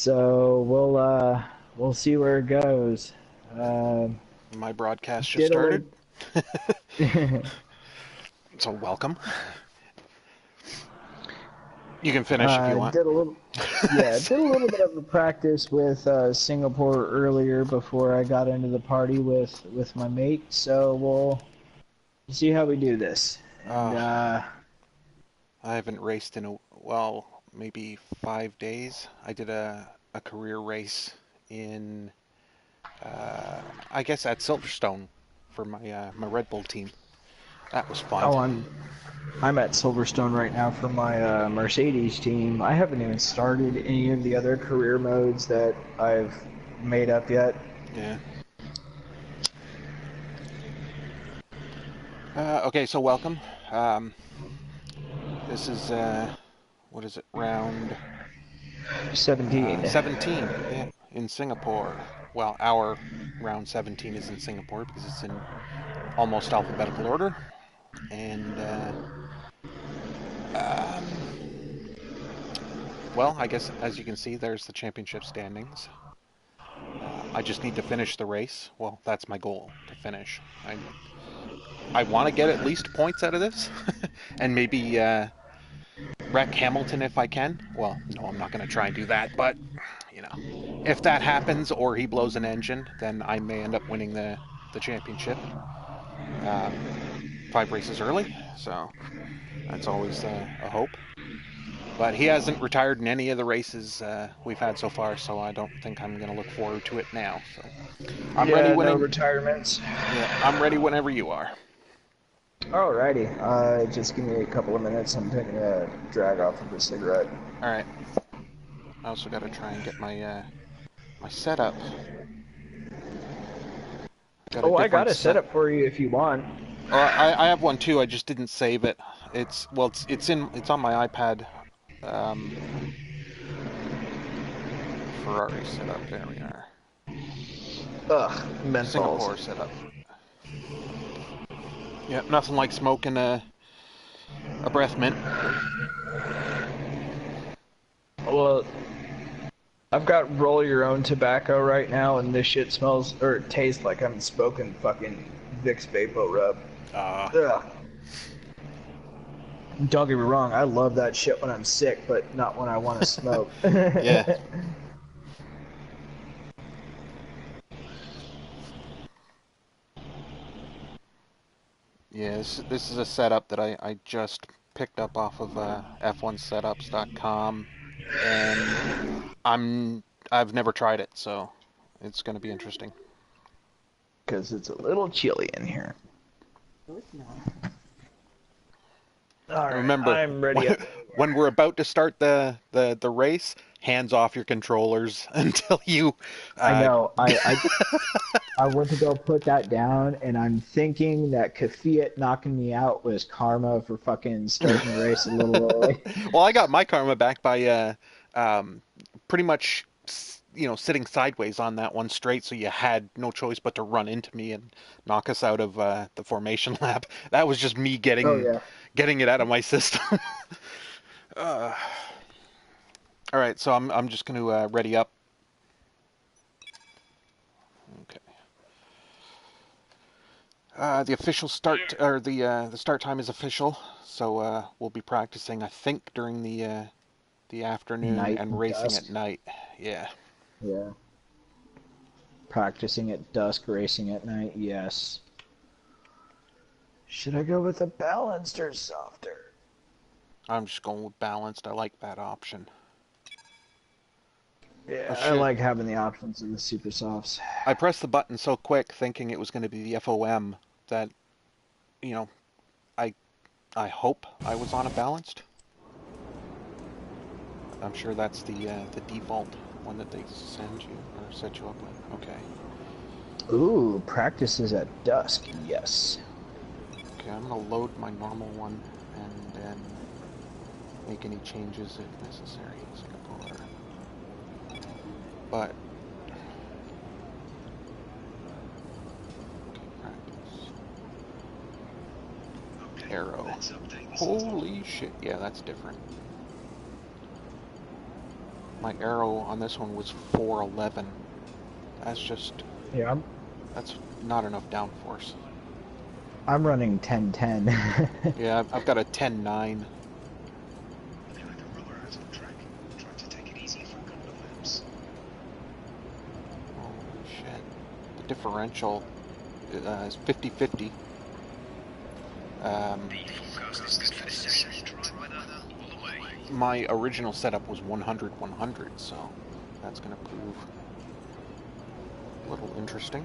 So we'll see where it goes. Um, My broadcast just did a started, little, so welcome. You can finish if you want. did a little, yeah, did a little bit of a practice with Singapore earlier before I got into the party with my mate. So we'll see how we do this. And I haven't raced in maybe 5 days. I did a career race in, I guess at Silverstone for my Red Bull team. That was fun. oh, I'm at Silverstone right now for my Mercedes team. I haven't even started any of the other career modes that I've made up yet. Yeah. Okay, so welcome. This is what is it? Round 17. 17. Yeah, in Singapore. Well, our round 17 is in Singapore because it's in almost alphabetical order. And um, well, I guess as you can see, there's the championship standings. I just need to finish the race. Well, that's my goal, to finish. I want to get at least points out of this, and maybe wreck Hamilton if I can. Well, no, I'm not going to try and do that, but you know, if that happens or he blows an engine, then I may end up winning the championship. 5 races early, so that's always a hope. But he hasn't retired in any of the races we've had so far, so I don't think I'm going to look forward to it now. So I'm ready Yeah, when no retirements. yeah, I'm ready whenever you are. Alrighty, just give me a couple of minutes. I'm taking a drag off of a cigarette. All right. I also got to try and get my setup. Got a Oh, I got different a set. setup for you if you want. I have one too. I just didn't save it. It's on my iPad. Um, Ferrari setup. There we are. Ugh, menthols. Singapore setup. Yeah, nothing like smoking a breath mint. Well, I've got roll your own tobacco right now, and this shit smells or tastes like I'm smoking fucking Vicks Vapo Rub. Ugh. Don't get me wrong, I love that shit when I'm sick, but not when I want to smoke. Yeah. Yeah, this is a setup that I just picked up off of f1setups.com, and I've never tried it, so it's going to be interesting. Because it's a little chilly in here. No, it's not. Alright, Remember, I'm ready. when we're about to start the race, hands off your controllers until you. I know. I went to go put that down, and I'm thinking that Kaffiat knocking me out was karma for fucking starting the race a little early. Well, I got my karma back by pretty much sitting sideways on that one straight, so you had no choice but to run into me and knock us out of the formation lap. That was just me Oh getting yeah. it out of my system. All right, so I'm just going to ready up. Okay. The official start or the start time is official, so we'll be practicing, I think, during the afternoon Night and and racing dusk. at night. Yeah. Yeah. Practicing at dusk, racing at night. Yes. Should I go with a balanced or softer? I'm just going with balanced. I like that option. Oh Yeah, I shit. like having the options in the super softs. I pressed the button so quick thinking it was going to be the FOM that, you know, I I hope I was on a balanced. I'm sure that's the default one that they send you or set you up with. Okay. Ooh, practices at dusk. Yes. Okay, I'm going to load my normal one and then make any changes if necessary in Singapore. But arrow. Holy shit. Yeah, that's different. My arrow on this one was 411. That's just... Yeah, That's not enough downforce. I'm running 1010. Yeah, I've got a 10.9. Holy shit. The differential is 50-50. My original setup was 100-100, so that's going to prove a little interesting.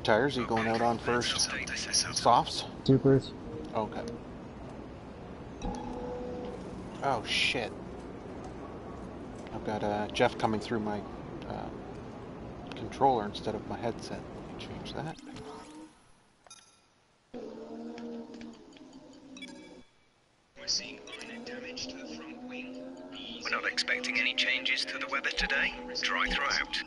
Tires, are you going out on first? Softs? Supers. Okay. Oh shit. I've got Jeff coming through my controller instead of my headset. Let me change that. We're seeing minor damage to the front wing. We're not expecting any changes to the weather today. Dry throughout.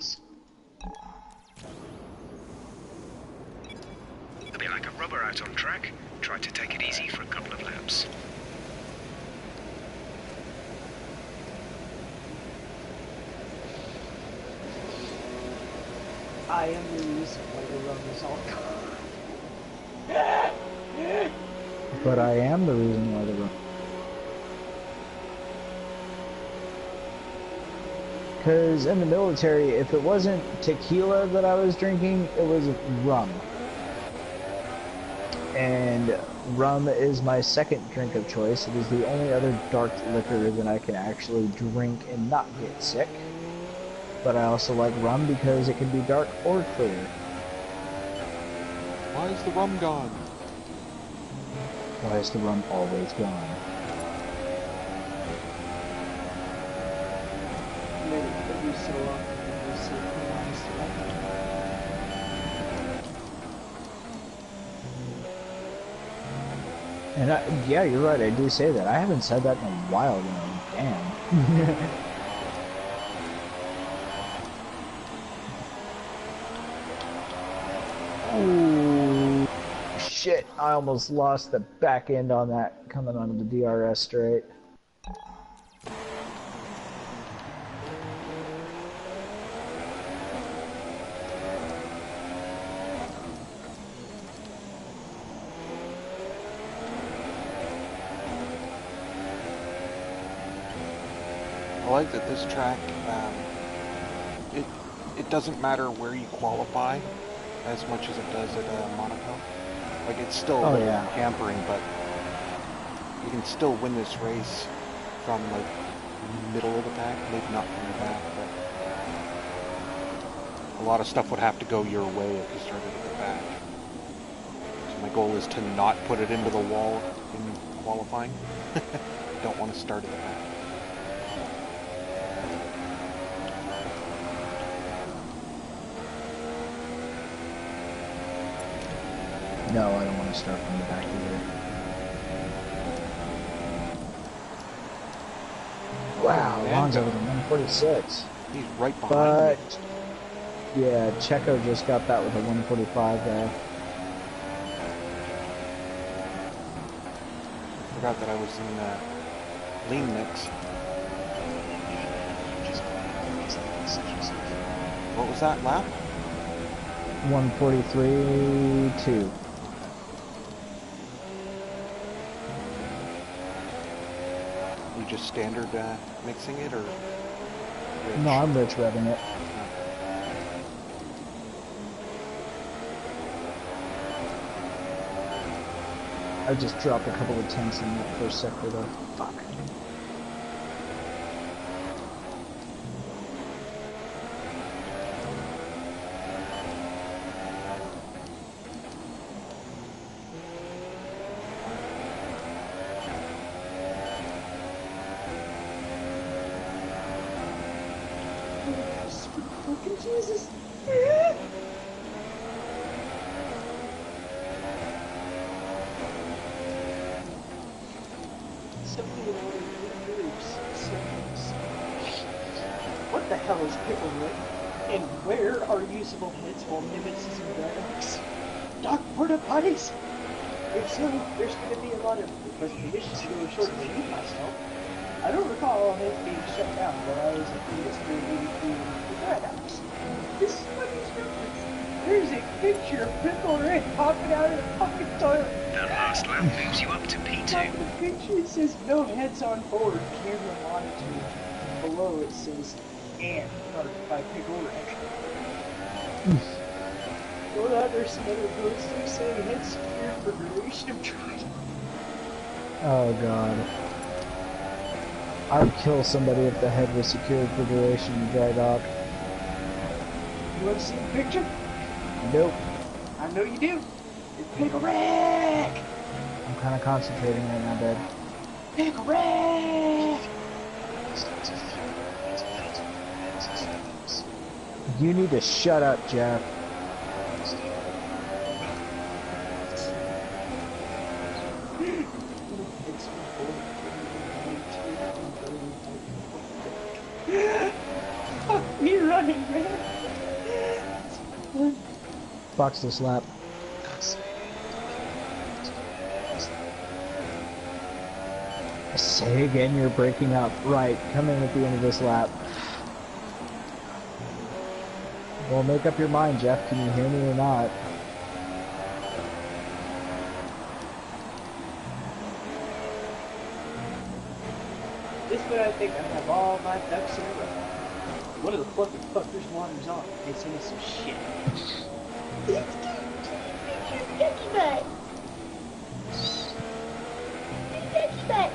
It'll be like a rubber out on track. Try to take it easy for a couple of laps. I am the reason why the run is all gone. But I am the reason why the run. Because in the military, if it wasn't tequila that I was drinking, it was rum. And rum is my second drink of choice. It is the only other dark liquor that I can actually drink and not get sick. But I also like rum because it can be dark or clear. Why is the rum gone? Why is the rum always gone? And yeah, you're right, I do say that. I haven't said that in a while now. Damn. Ooh, shit, I almost lost the back end on that coming onto the DRS straight. I like that this track, it doesn't matter where you qualify as much as it does at Monaco. Like, it's still a little hampering, but you can still win this race from, like, middle of the pack, maybe not from the back, but a lot of stuff would have to go your way if you started at the back. So my goal is to not put it into the wall in qualifying. Don't want to start at the back. No, I don't want to start from the back either. Wow, Alonso with a 146. He's right behind But, me. yeah, Checo just got that with a 145 there. Forgot that I was in the lean mix. What was that lap? 143.2. You just standard mixing it, or rich? No, I'm rich revving it. I just dropped a couple of tenths in that first sector though. Fuck. Fucking Jesus. Something about it groups. What the hell is picklewood? And where are usable heads for nemesis and Dradox? Doc porta potties? If so, there's going to be a lot of investigations to go short of me myself. I don't recall all heads being shut down while I was at the history the Dradox. This is what he's referenced. There's a picture of Pickle Rick popping out of the fucking toilet. That last lap moves you up to P2. On the picture it says no heads on board, camera monitored. Below it says and marked by Pickle Rick. Well, now there's some other posters saying head secured for duration of trial. Oh god. I'd kill somebody if the head was secured for duration of dry dock. You want to see the picture? Nope. I know you do. It's Pickle Rick! I'm kind of concentrating right now, Dad. Pickle Rick! You need to shut up, Jeff. Fuck me running, man. Box this lap. Say again, you're breaking up. Right, come in at the end of this lap. Well, make up your mind, Jeff. Can you hear me or not? This way I think I have all my ducks in a row. One of the fucking fuckers wanders off. They send us some shit. Let's go to your ducky butt. Ducky butt.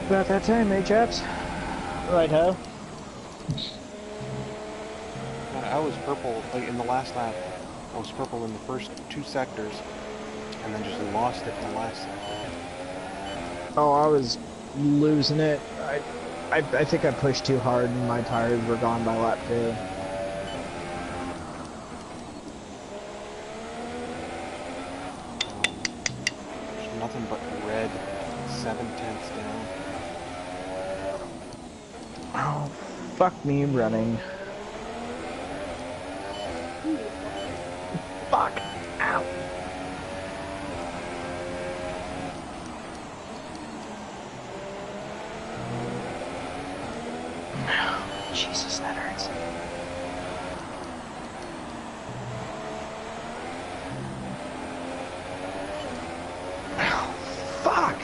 About that time, eh, chaps? Right-ho. I was purple, like in the last lap, I was purple in the first 2 sectors, and then just lost it in the last sector. Oh, I was losing it. I think I pushed too hard and my tires were gone by lap 2. There's nothing but red, 7/10 down. Oh, fuck me running. Fuck. Ow. Jesus, that hurts. Oh, fuck.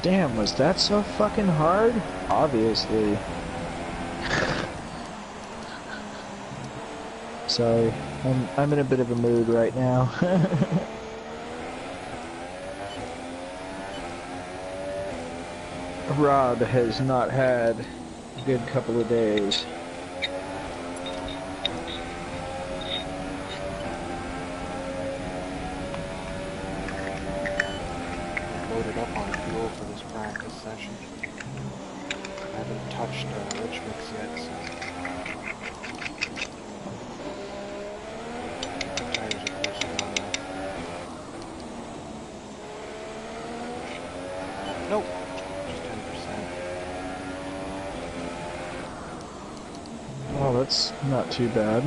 Damn, was that so fucking hard? Obviously. Sorry, I'm in a bit of a mood right now. Rob has not had a good couple of days. Loaded up on fuel for this practice session. I haven't touched Rich Mix yet, so tires are close to gone now. Nope, just 10%. Well, that's not too bad.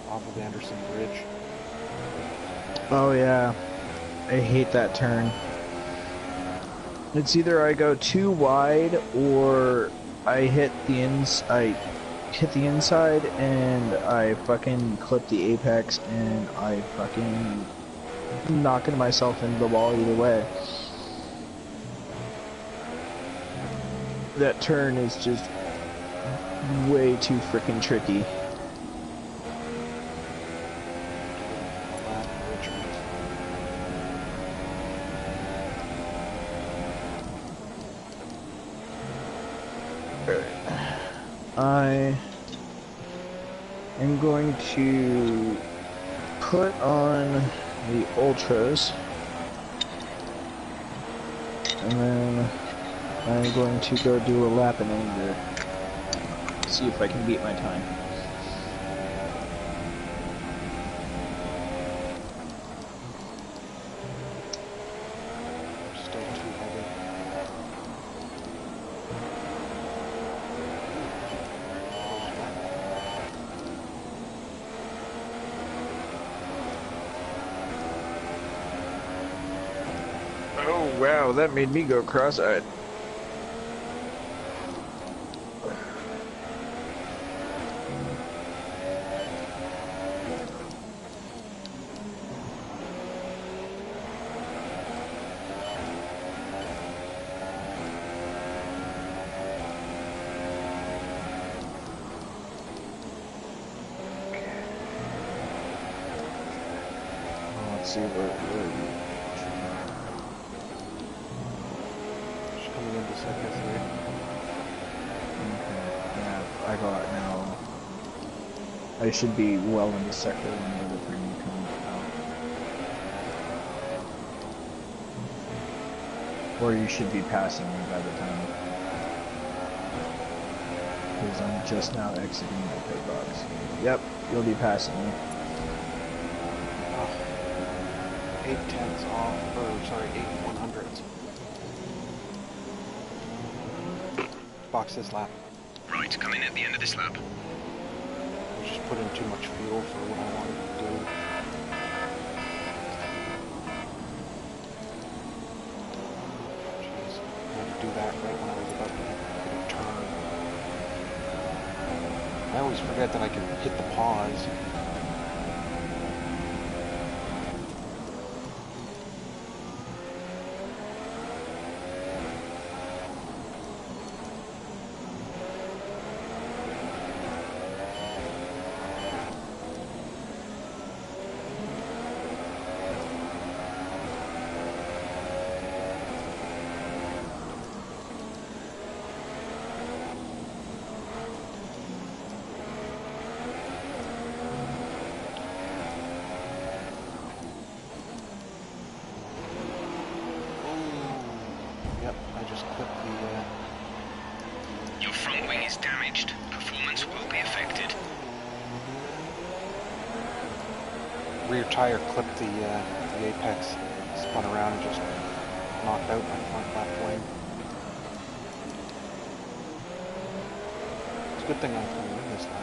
off of Anderson Bridge. Oh yeah, I hate that turn. It's either I go too wide or I hit the inside and I fucking clip the apex and I fucking knocking myself into the wall either way. That turn is just way too freaking tricky. I am going to put on the ultras and then I'm going to go do a lap in anger. See if I can beat my time. Still too heavy. Oh wow, that made me go cross-eyed. Let's see where She's coming into sector 3. okay, yeah, I got now. I should be well into sector 1 by the time you come out. Or you should be passing me by the time. Because I'm just now exiting the pit box. Yep, you'll be passing me. 8/10 off, or sorry, 8/100. Box this lap. Right, come in at the end of this lap. I just put in too much fuel for what I wanted to do. Jeez, I had to do that right when I was about to hit a turn. I always forget that I can hit the pause. Yep, I just clipped the Your front wing is damaged. Performance will be affected. rear tire, clipped the apex, spun around and just knocked out my front left wing. It's a good thing I'm coming in this lap.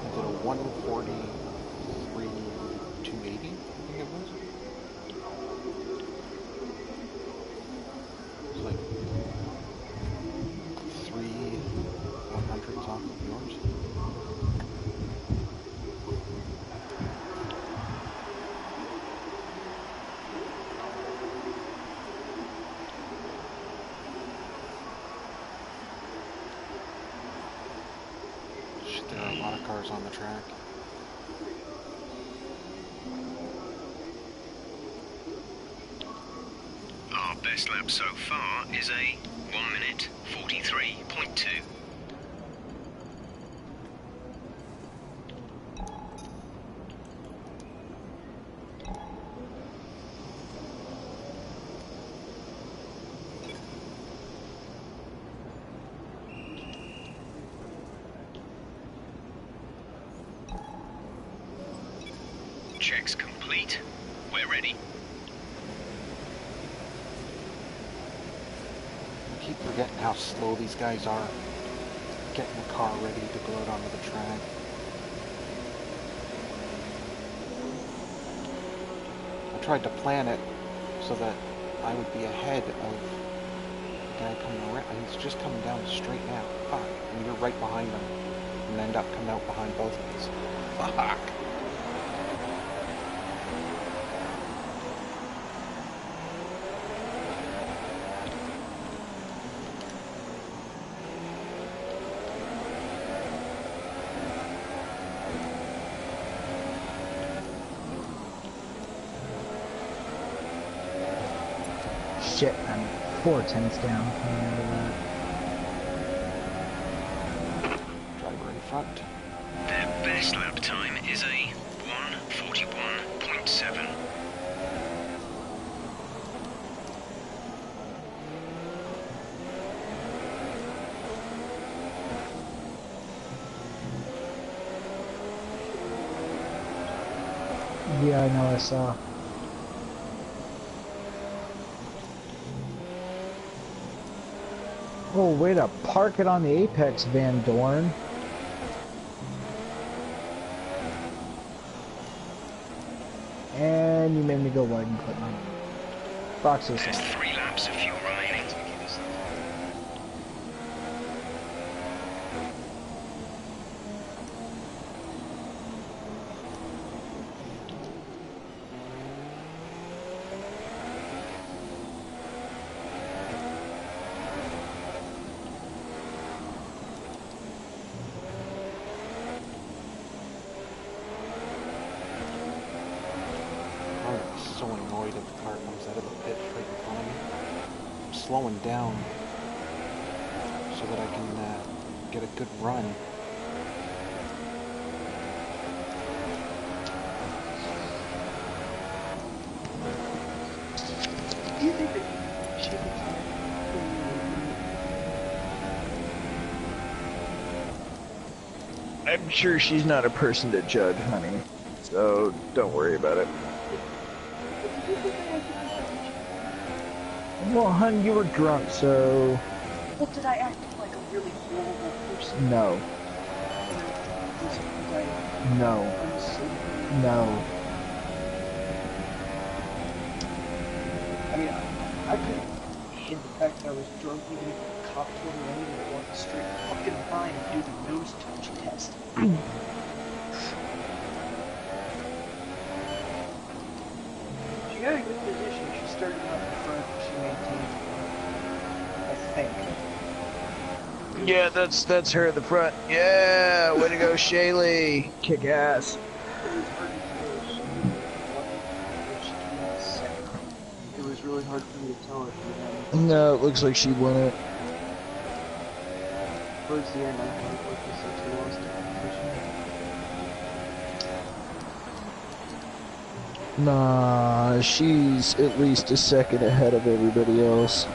I did a 143, 280, I think it was. It's like 3 100s off of yours. Shit, there are a lot of cars on the track. Best lap so far is a 1 minute 43.2. Checks complete. We're ready. I keep forgetting how slow these guys are getting the car ready to go out onto the track. I tried to plan it so that I would be ahead of the guy coming around. He's just coming down the straight now. Fuck. And you're right behind him. And end up coming out behind both of us. Fuck. Shit, I'm 4/10 down. Remember that. Driver in front. Their best lap time is a 1:41.7. Yeah, I know, I saw. Oh, way to park it on the apex, Van Dorn. And you made me go wide and clip me. Box this There's out. 3 laps of fuel remaining. I'm so annoyed if the car comes out of the pit right in front of me. I'm slowing down so that I can get a good run. Do you think that she could I'm sure she's not a person to judge, honey. So don't worry about it. Well, hun, you were drunk, so Well, did I act like a really horrible person? no, no, no. I mean, I couldn't hid the fact that I was drunk even if the cop told me I needed to walk straight fucking by and do the nose touch test. She got a good position. She started out in front. She maintained it. I think. Yeah, that's her at the front. Yeah, way to go, Shaylee. Kick ass. It was really hard for me to tell her. No, it looks like she won it. Towards the end, I felt like this actually lost the position. Nah, she's at least a second ahead of everybody else.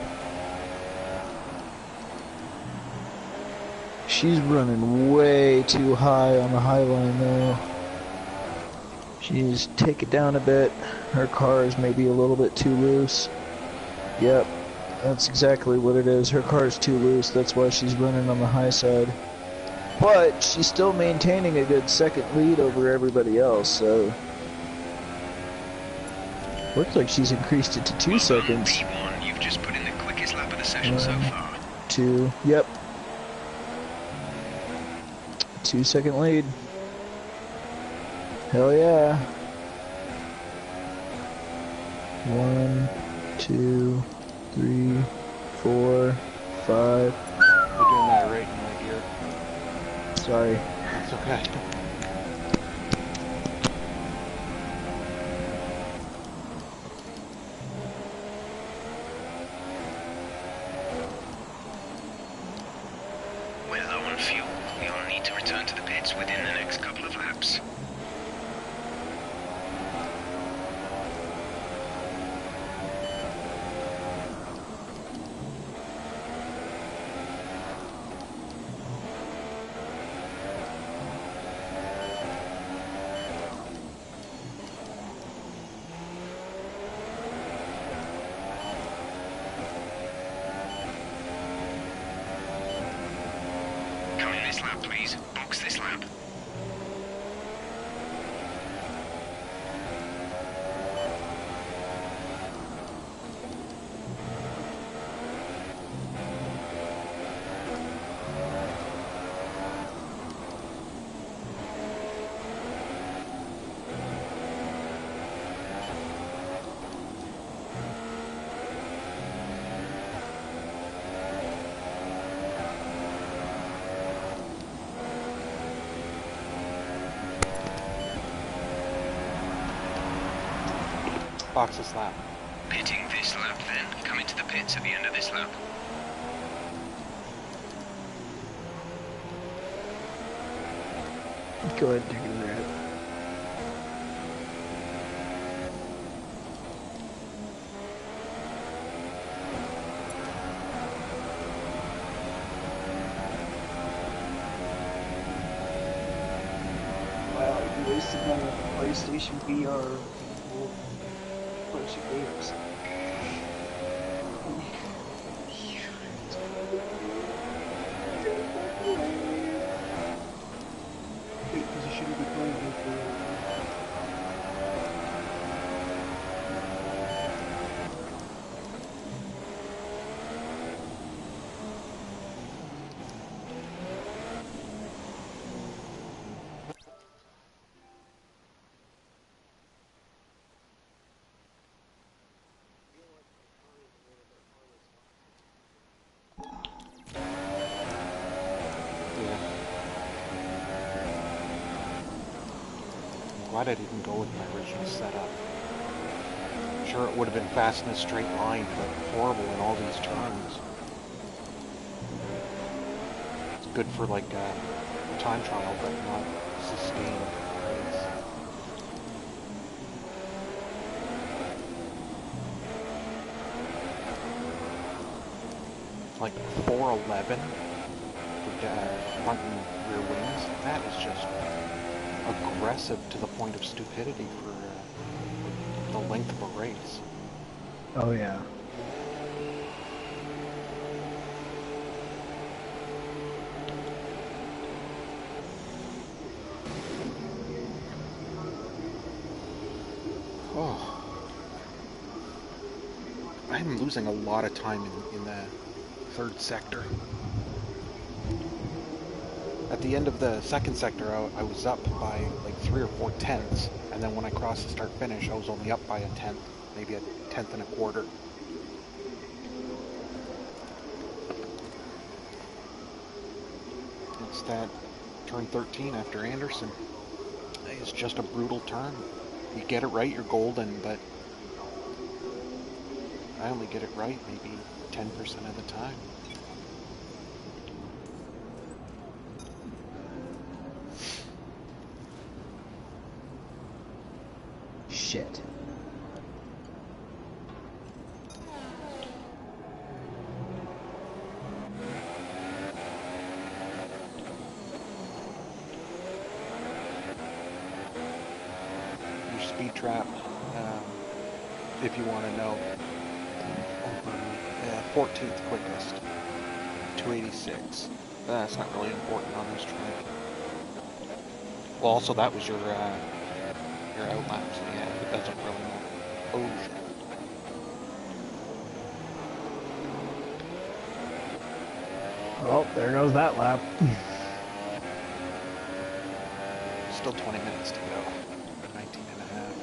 She's running way too high on the high line though. She needs to take it down a bit. Her car is maybe a little bit too loose. Yep, that's exactly what it is. Her car is too loose, that's why she's running on the high side. But she's still maintaining a good second lead over everybody else, so... Looks like she's increased it to 2 seconds. P1, you've just put in the quickest lap of the session so far. 2, yep. 2 second lead. Hell yeah. 1, 2, 3, 4, 5. You're doing that right in my ear. Sorry. That's okay. need to return to the pits within the next couple of laps. This lap, please. Box this lap. Box this lap. Pitting this lap then. Come into the pits at the end of this lap. Go ahead, take a red. Wow, you wasted money on the PlayStation VR. Bunch of games. Because you shouldn't be playing it for. Glad I didn't go with my original setup. Sure, it would have been fast in a straight line, but horrible in all these turns. It's good for like a time trial, but not sustained race. Like 411 for front and rear wings. That is just aggressive to the point of stupidity for the length of a race. Oh yeah. Oh. I'm losing a lot of time in the third sector. At the end of the second sector, I was up by like 3 or 4 tenths, and then when I crossed the start finish, I was only up by a tenth, maybe a tenth and a quarter. It's that turn 13 after Anderson. It's just a brutal turn. You get it right, you're golden, but I only get it right maybe 10% of the time. Shit. Your speed trap, if you want to know, 14th quickest, 286. That's not really important on this track. Well, also that was your outlap, so yeah, it doesn't really matter. Oh shit. Well, there goes that lap. Still 20 minutes to go. 19 and a half.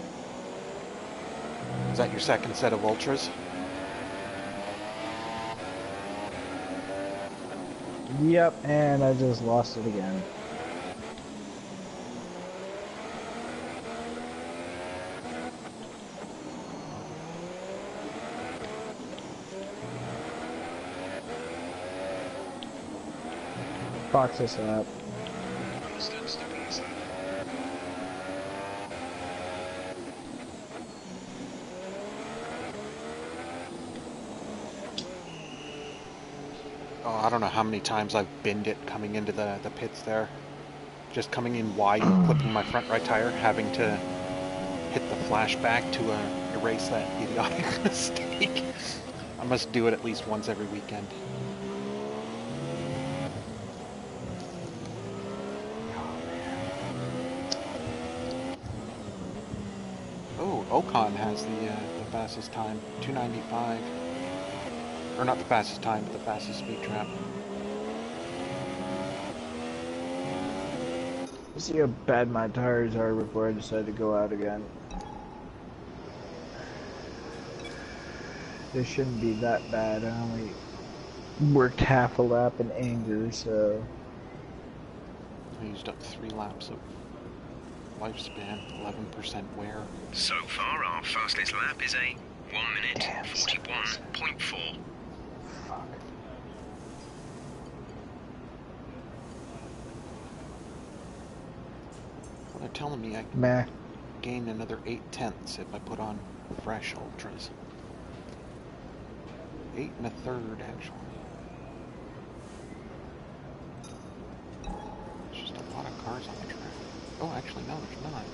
Is that your second set of ultras? Yep, and I just lost it again. Box this up. Understood. Stopping this lap. Oh, I don't know how many times I've binned it coming into the pits there. Just coming in wide and clipping my front right tire, having to hit the flashback to erase that idiotic mistake. I must do it at least once every weekend. Oh, Ocon has the fastest time, 2:95. Or not the fastest time, but the fastest speed trap. See how bad my tires are before I decide to go out again. They shouldn't be that bad. I only worked half a lap in anger, so... I used up 3 laps of lifespan, 11% wear. So far, our fastest lap is a 1 minute 41.4. Fuck. Well, they're telling me I can Meh. gain another 8/10 if I put on fresh ultras. 8 1/3 actually. There's just a lot of cars on the track. Oh, actually no, there's not.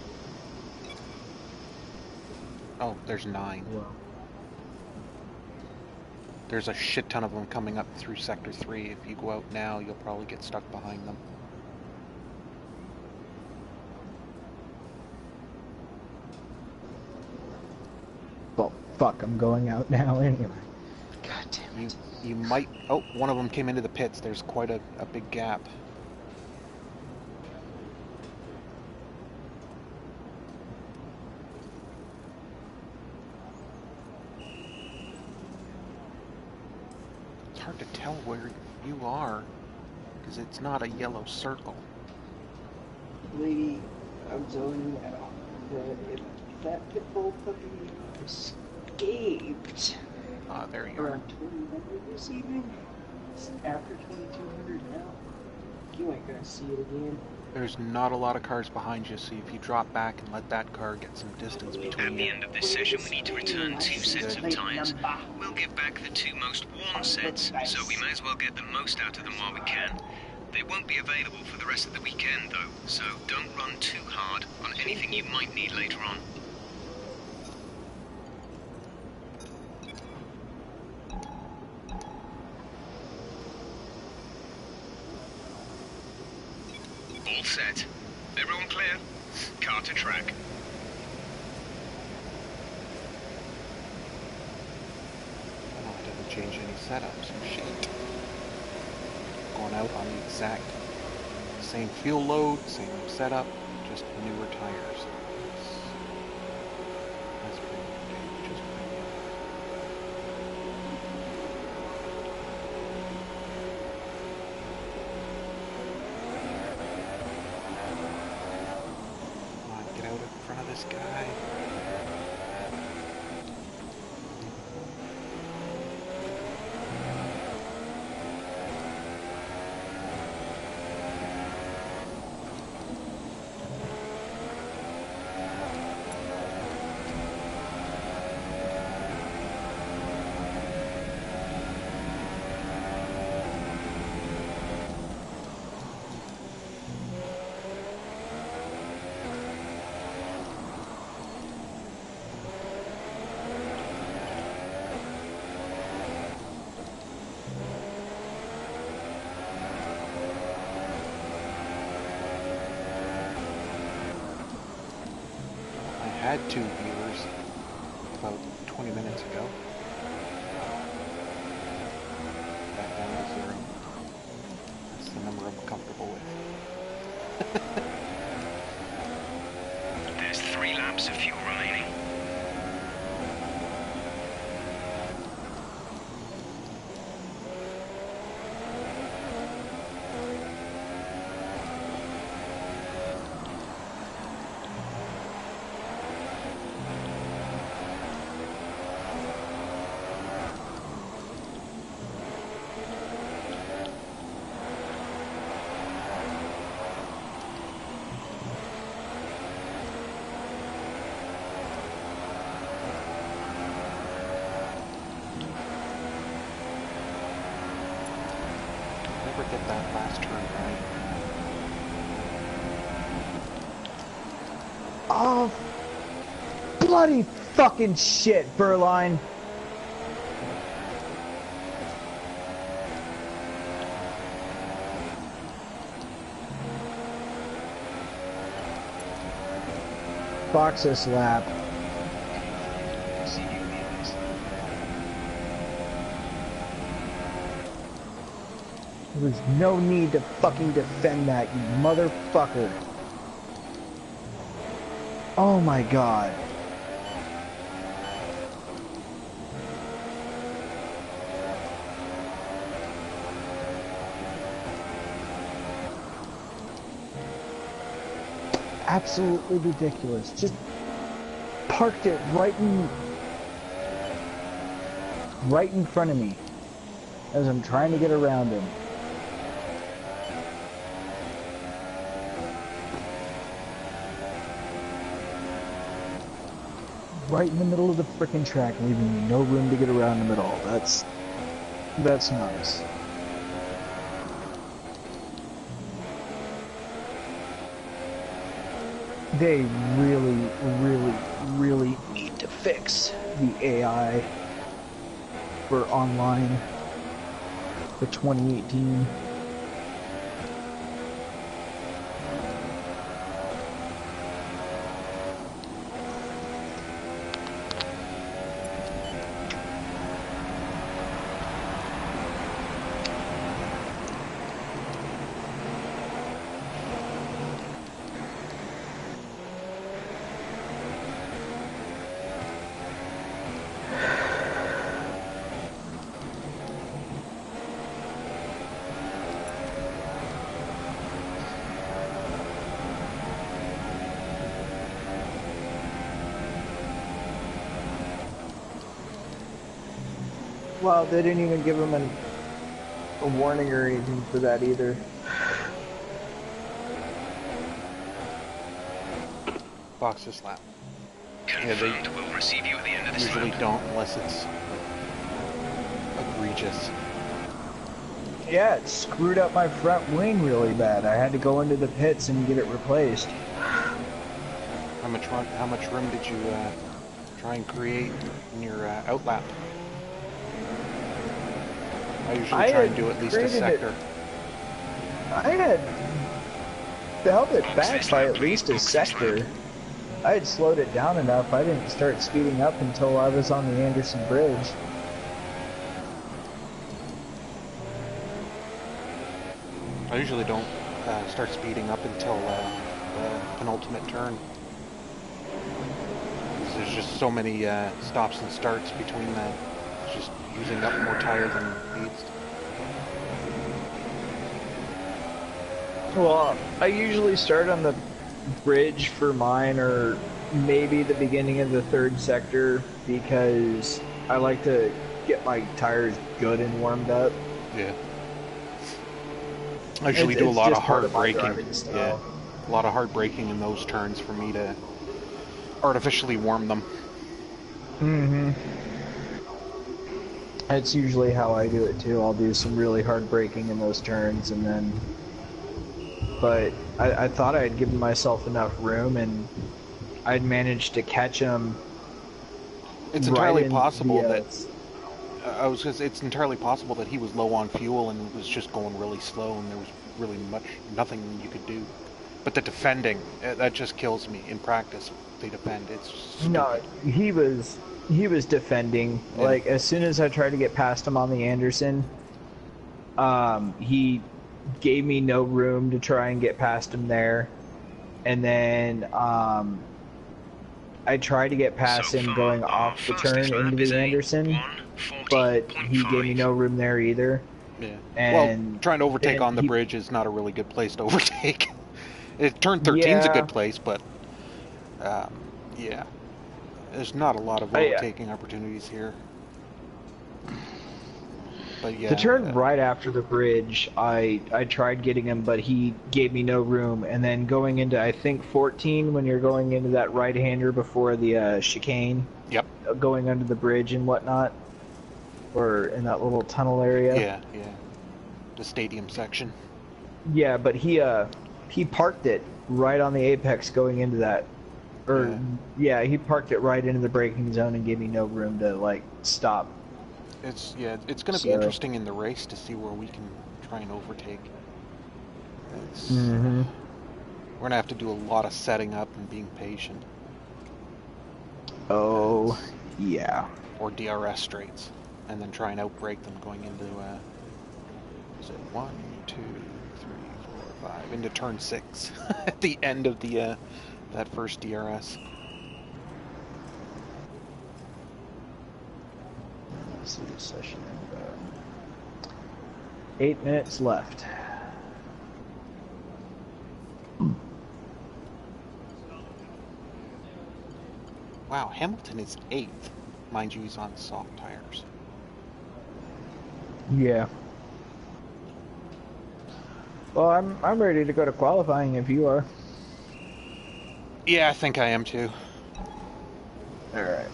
Oh, there's 9. Well, There's a shit ton of them coming up through Sector 3. If you go out now, you'll probably get stuck behind them. well, fuck, I'm going out now anyway. God damn it. You might... Oh, one of them came into the pits. There's quite a big gap. It's hard to tell where you are, because it's not a yellow circle. Lady, I'm telling you now that if that pit bull puppy escaped Ah, there you are. around 2100 this evening, it's after 2200 now, you ain't gonna see it again. There's not a lot of cars behind you, so if you drop back and let that car get some distance At between the you. end of this session, we need to return 2 sets of tyres. We'll give back the 2 most worn sets, so we may as well get the most out of them while we can. They won't be available for the rest of the weekend, though, so don't run too hard on anything you might need later on. All set. Everyone clear? Car to track. Oh, I didn't change any setups. Shit. Going out on the exact same fuel load, same setup, just newer tires. That's pretty good, just pretty good. Come on, get out in front of this guy. Had 2 viewers about 20 minutes ago. Back down to 0. That's the number I'm comfortable with. There's 3 laps of fuel remaining. never get that last turn right. Oh, bloody fucking shit, Burline. Box this lap. There was no need to fucking defend that, you motherfucker. Oh my god. Absolutely ridiculous. Just parked it right in front of me as I'm trying to get around him. Right in the middle of the frickin' track, leaving me no room to get around him at all. That's nice. They really, really, really need to fix the AI for online for 2018. Well, they didn't even give him a warning or anything for that either. Box this lap. Confirmed. We'll receive you at the end of this Usually lap. don't unless it's egregious. Yeah, it screwed up my front wing really bad. I had to go into the pits and get it replaced. How much room did you try and create in your outlap? I usually try and do at least a sector. I had held it back by at least a sector. I had slowed it down enough. I didn't start speeding up until I was on the Anderson Bridge. I usually don't start speeding up until the penultimate turn. There's just so many stops and starts between that. It's just using up more tire than it needs. Well, I usually start on the bridge for mine, or maybe the beginning of the third sector, because I like to get my tires good and warmed up. Yeah. I usually do a lot of hard braking. Yeah, a lot of hard braking in those turns for me to artificially warm them. Mm-hmm. That's usually how I do it too. I'll do some really hard braking in those turns, and then. But I thought I had given myself enough room, and I'd managed to catch him. It's entirely possible that it's entirely possible that he was low on fuel and was just going really slow, and there was really nothing you could do. But the defending, that just kills me. In practice, they defend. It's stupid. No, he was defending. Yeah. Like as soon as I tried to get past him on the Anderson, he gave me no room to try and get past him there, and then I tried to get past him going off the turn into the Anderson, but he gave me no room there either. Yeah. And well, trying to overtake on the bridge is not a really good place to overtake. Turn 13 is a good place, but yeah, there's not a lot of overtaking opportunities here. But yeah, the turn right after the bridge, I tried getting him, but he gave me no room. And then going into, I think, 14, when you're going into that right-hander before the chicane. Yep. Going under the bridge and whatnot, or in that little tunnel area. Yeah, yeah. the stadium section. Yeah, but he parked it right on the apex going into that. Or yeah, he parked it right into the braking zone and gave me no room to like stop. It's going to be interesting in the race to see where we can try and overtake. We're going to have to do a lot of setting up and being patient. Oh, yeah. Or DRS straights, and then try and outbrake them going into, is it 1, 2, 3, 4, 5, into turn 6 at the end of the that first DRS. Let's see this session. 8 minutes left. Wow, Hamilton is 8th. Mind you, he's on soft tires. Yeah. Well, I'm ready to go to qualifying if you are. Yeah, I think I am too. All right.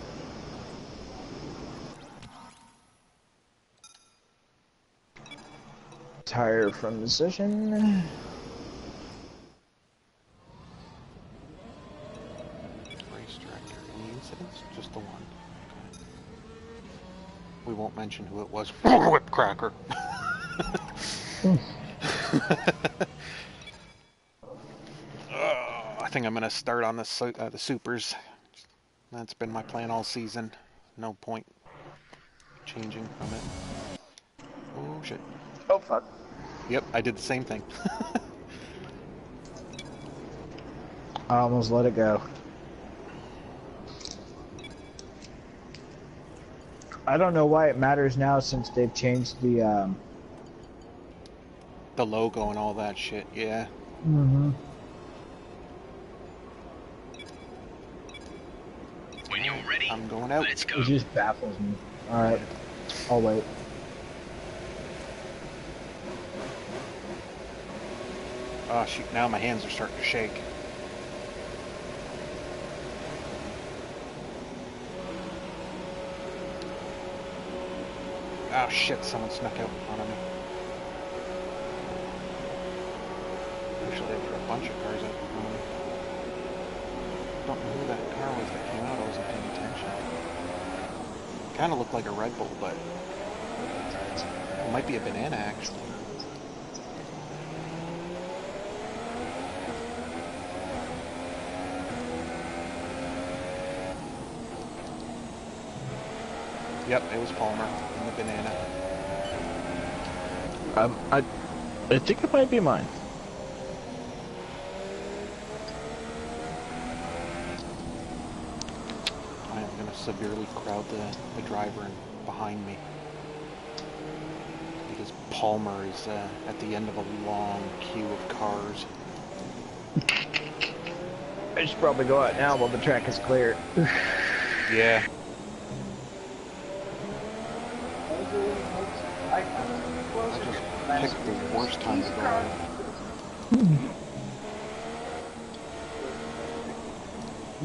Tire from the session. Just the one. Okay. We won't mention who it was. Wh1pKrack3r. I think I'm going to start on the supers. That's been my plan all season. No point changing from it. Oh, shit. Oh, fuck. Yep, I did the same thing. I almost let it go. I don't know why it matters now since they've changed the logo and all that shit, yeah. Mm-hmm. When you're ready, I'm going out. let's go. It just baffles me. Alright. I'll wait. Oh shoot, now my hands are starting to shake. Oh shit, someone snuck out in front of me. Actually, there were a bunch of cars out in front of me. Don't know who that car was that came out, I wasn't paying attention. Kinda looked like a Red Bull, but it might be a banana actually. Yep, it was Palmer in the banana. I think it might be mine. I am going to severely crowd the driver behind me. Because Palmer is at the end of a long queue of cars. I should probably go out now while the track is clear. Yeah. I just picked the worst time to go out.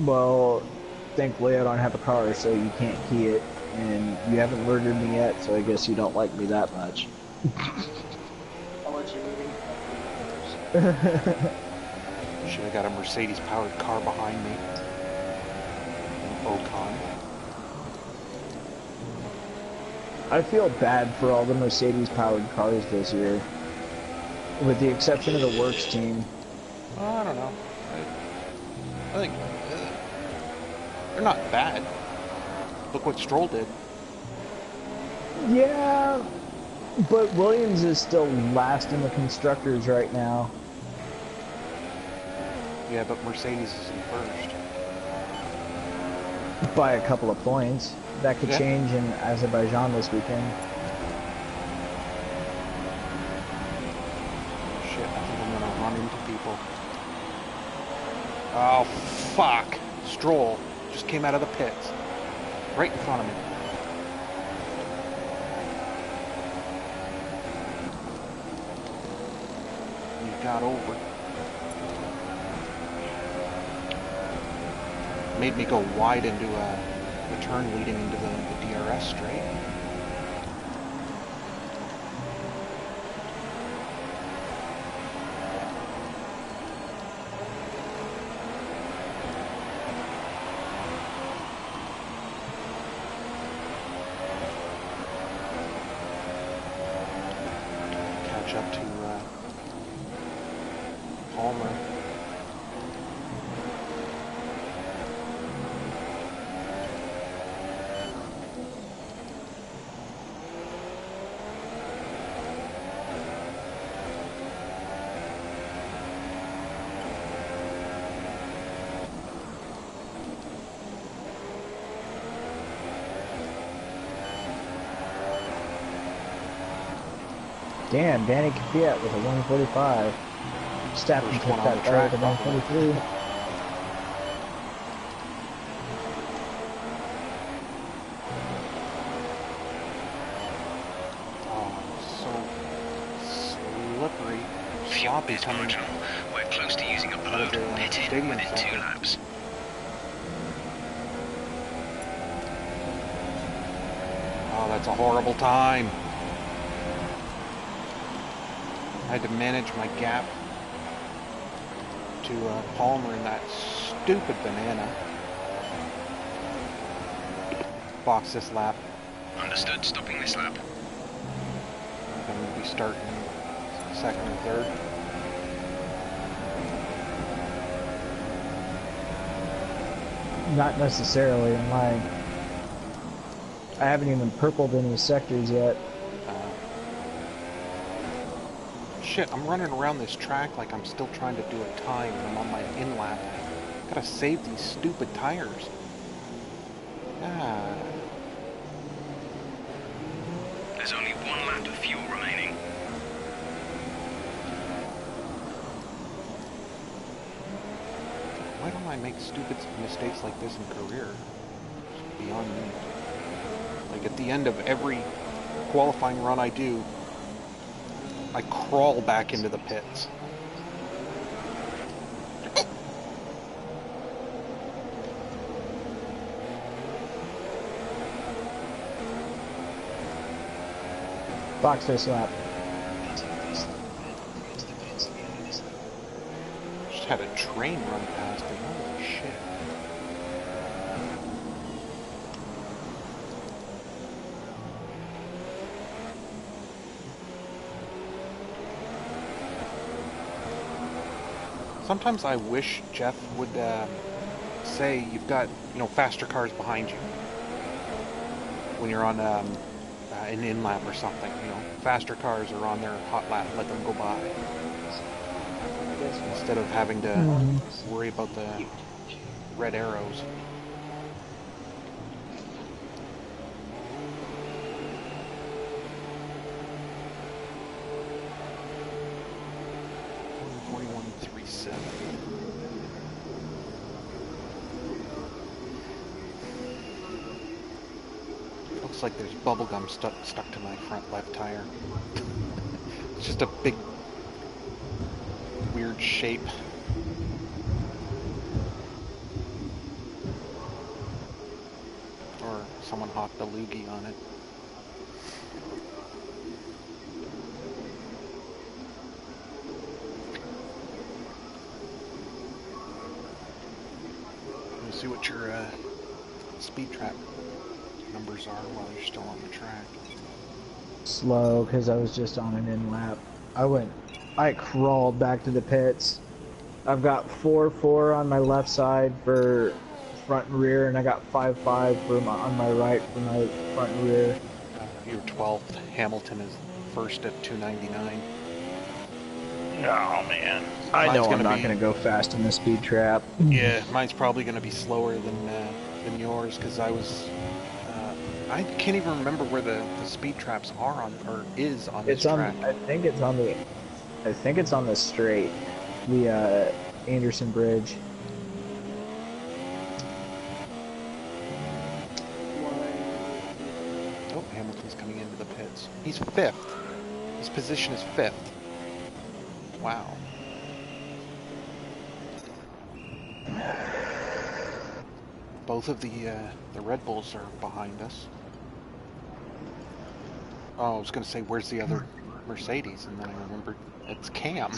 Well, thankfully I don't have a car, so you can't key it, and you haven't murdered me yet, so I guess you don't like me that much. I'll let you read Should have got a Mercedes-powered car behind me. An Ocon. I feel bad for all the Mercedes-powered cars this year, with the exception of the Works team. I don't know. I think they're not bad. Look what Stroll did. Yeah, but Williams is still last in the constructors right now. Yeah, but Mercedes is in first. By a couple of points. That could change in Azerbaijan this weekend. Shit, I think I'm gonna run into people. Oh, fuck. Stroll just came out of the pits. Right in front of me. He got over. Made me go wide into the turn leading into the DRS straight. catch up to Palmer. Damn, Danny Kvyat with a 145. Stafford First took one on that the car track, to 143. Oh, so slippery. Sloppy Pit coming marginal. We're close to using up load. Pit in stadium within 2 center. laps. Oh, that's a horrible time. I had to manage my gap to Palmer in that stupid banana. Box this lap. Understood. Stopping this lap. I'm going to be starting second and third. Not necessarily in mine. I haven't even purpled any sectors yet. Shit, I'm running around this track like I'm still trying to do a time and I'm on my in lap. Gotta save these stupid tires. Ah. There's only 1 lap of fuel remaining. Why don't I make stupid mistakes like this in career? It's beyond me. Like at the end of every qualifying run I do, I crawl back into the pits. Box this lap. Just had a train run past me. Holy shit. Sometimes I wish Jeff would say you've got, faster cars behind you when you're on an in lap or something. Faster cars are on their hot lap. Let them go by instead of having to worry about the red arrows. Looks like there's bubble gum stuck to my front left tire. It's just a big, weird shape. Or someone hawked a loogie on it. Let me see what your speed trap numbers are while you're still on the track. Slow, because I was just on an in lap. I crawled back to the pits. I've got 4.4 on my left side for front and rear, and I got 5.5 on my right for my front and rear. You're 12th. Hamilton is first at 299. Oh man, I know I'm not going to go fast in the speed trap. Yeah, mine's probably going to be slower than yours because I was. I can't even remember where the speed traps are on or is on this track. I think it's on the straight, the Anderson Bridge. Oh, Hamilton's coming into the pits. He's 5th. His position is 5th. Wow. Both of the Red Bulls are behind us. Oh, I was going to say, where's the other Mercedes? And then I remembered it's Cam.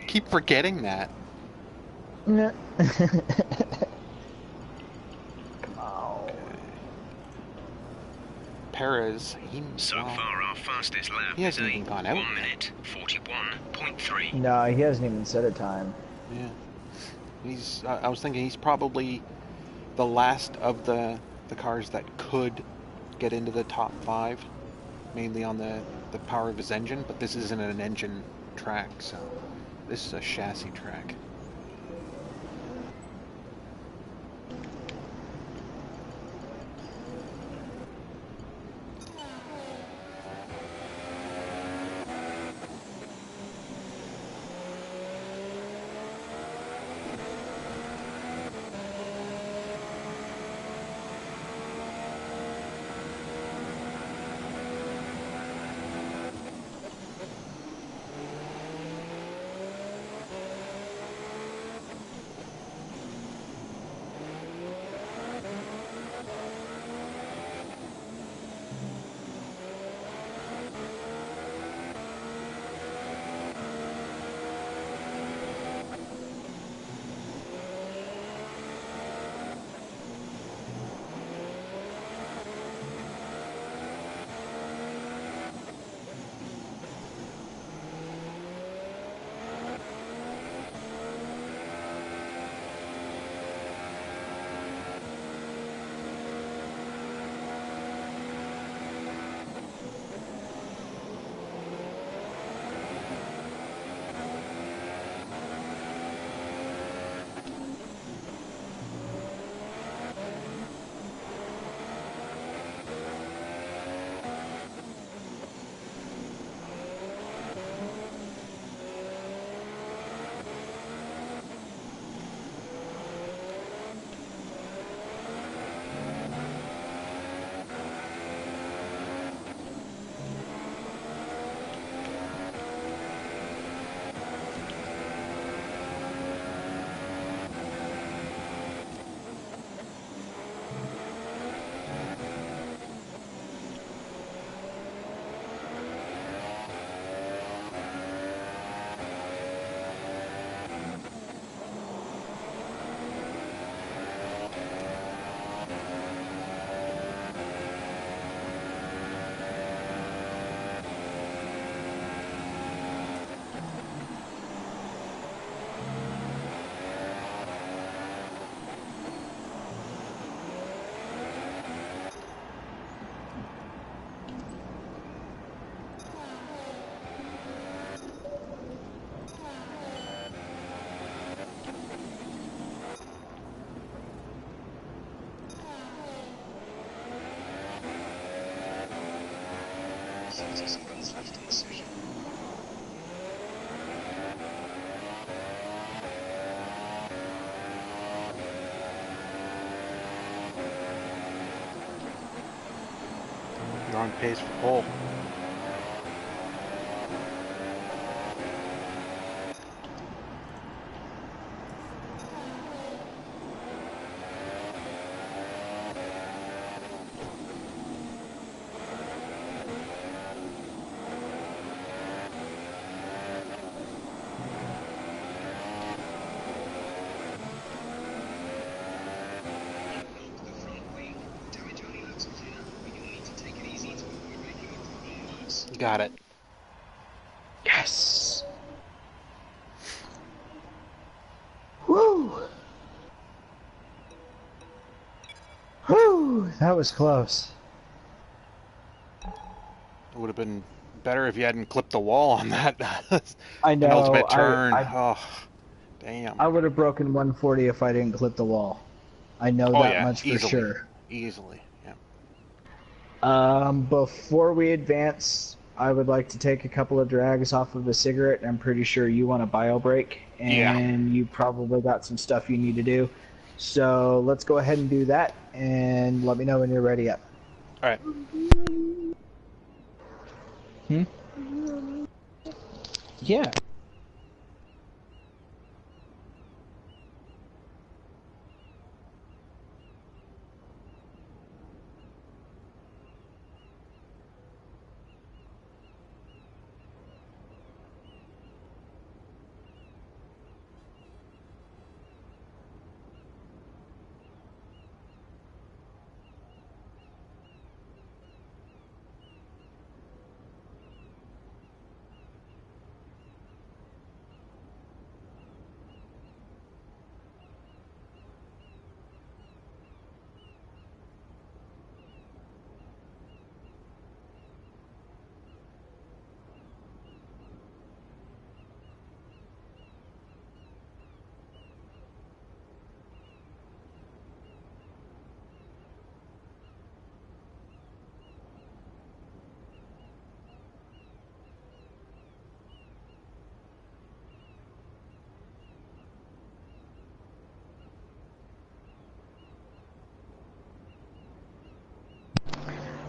Keep forgetting that. No. Come on. Okay. Perez, So far, our fastest lap he is hasn't a even gone out 1 minute 41.3. No, he hasn't even set a time. Yeah, he's. I was thinking he's probably the last of the cars that could get into the top 5, mainly on the power of his engine. But this isn't an engine track, so this is a chassis track. You're on pace for pole. Got it. Yes! Woo! Woo! That was close. It would have been better if you hadn't clipped the wall on that I know. penultimate turn. I Damn. I would have broken 140 if I didn't clip the wall. I know Oh that yeah, much for easily. sure. Easily, yeah. Before we advance, I would like to take a couple of drags off of a cigarette. I'm pretty sure you want a bio break, and you probably got some stuff you need to do. So let's go ahead and do that, and let me know when you're ready up. All right. Yeah.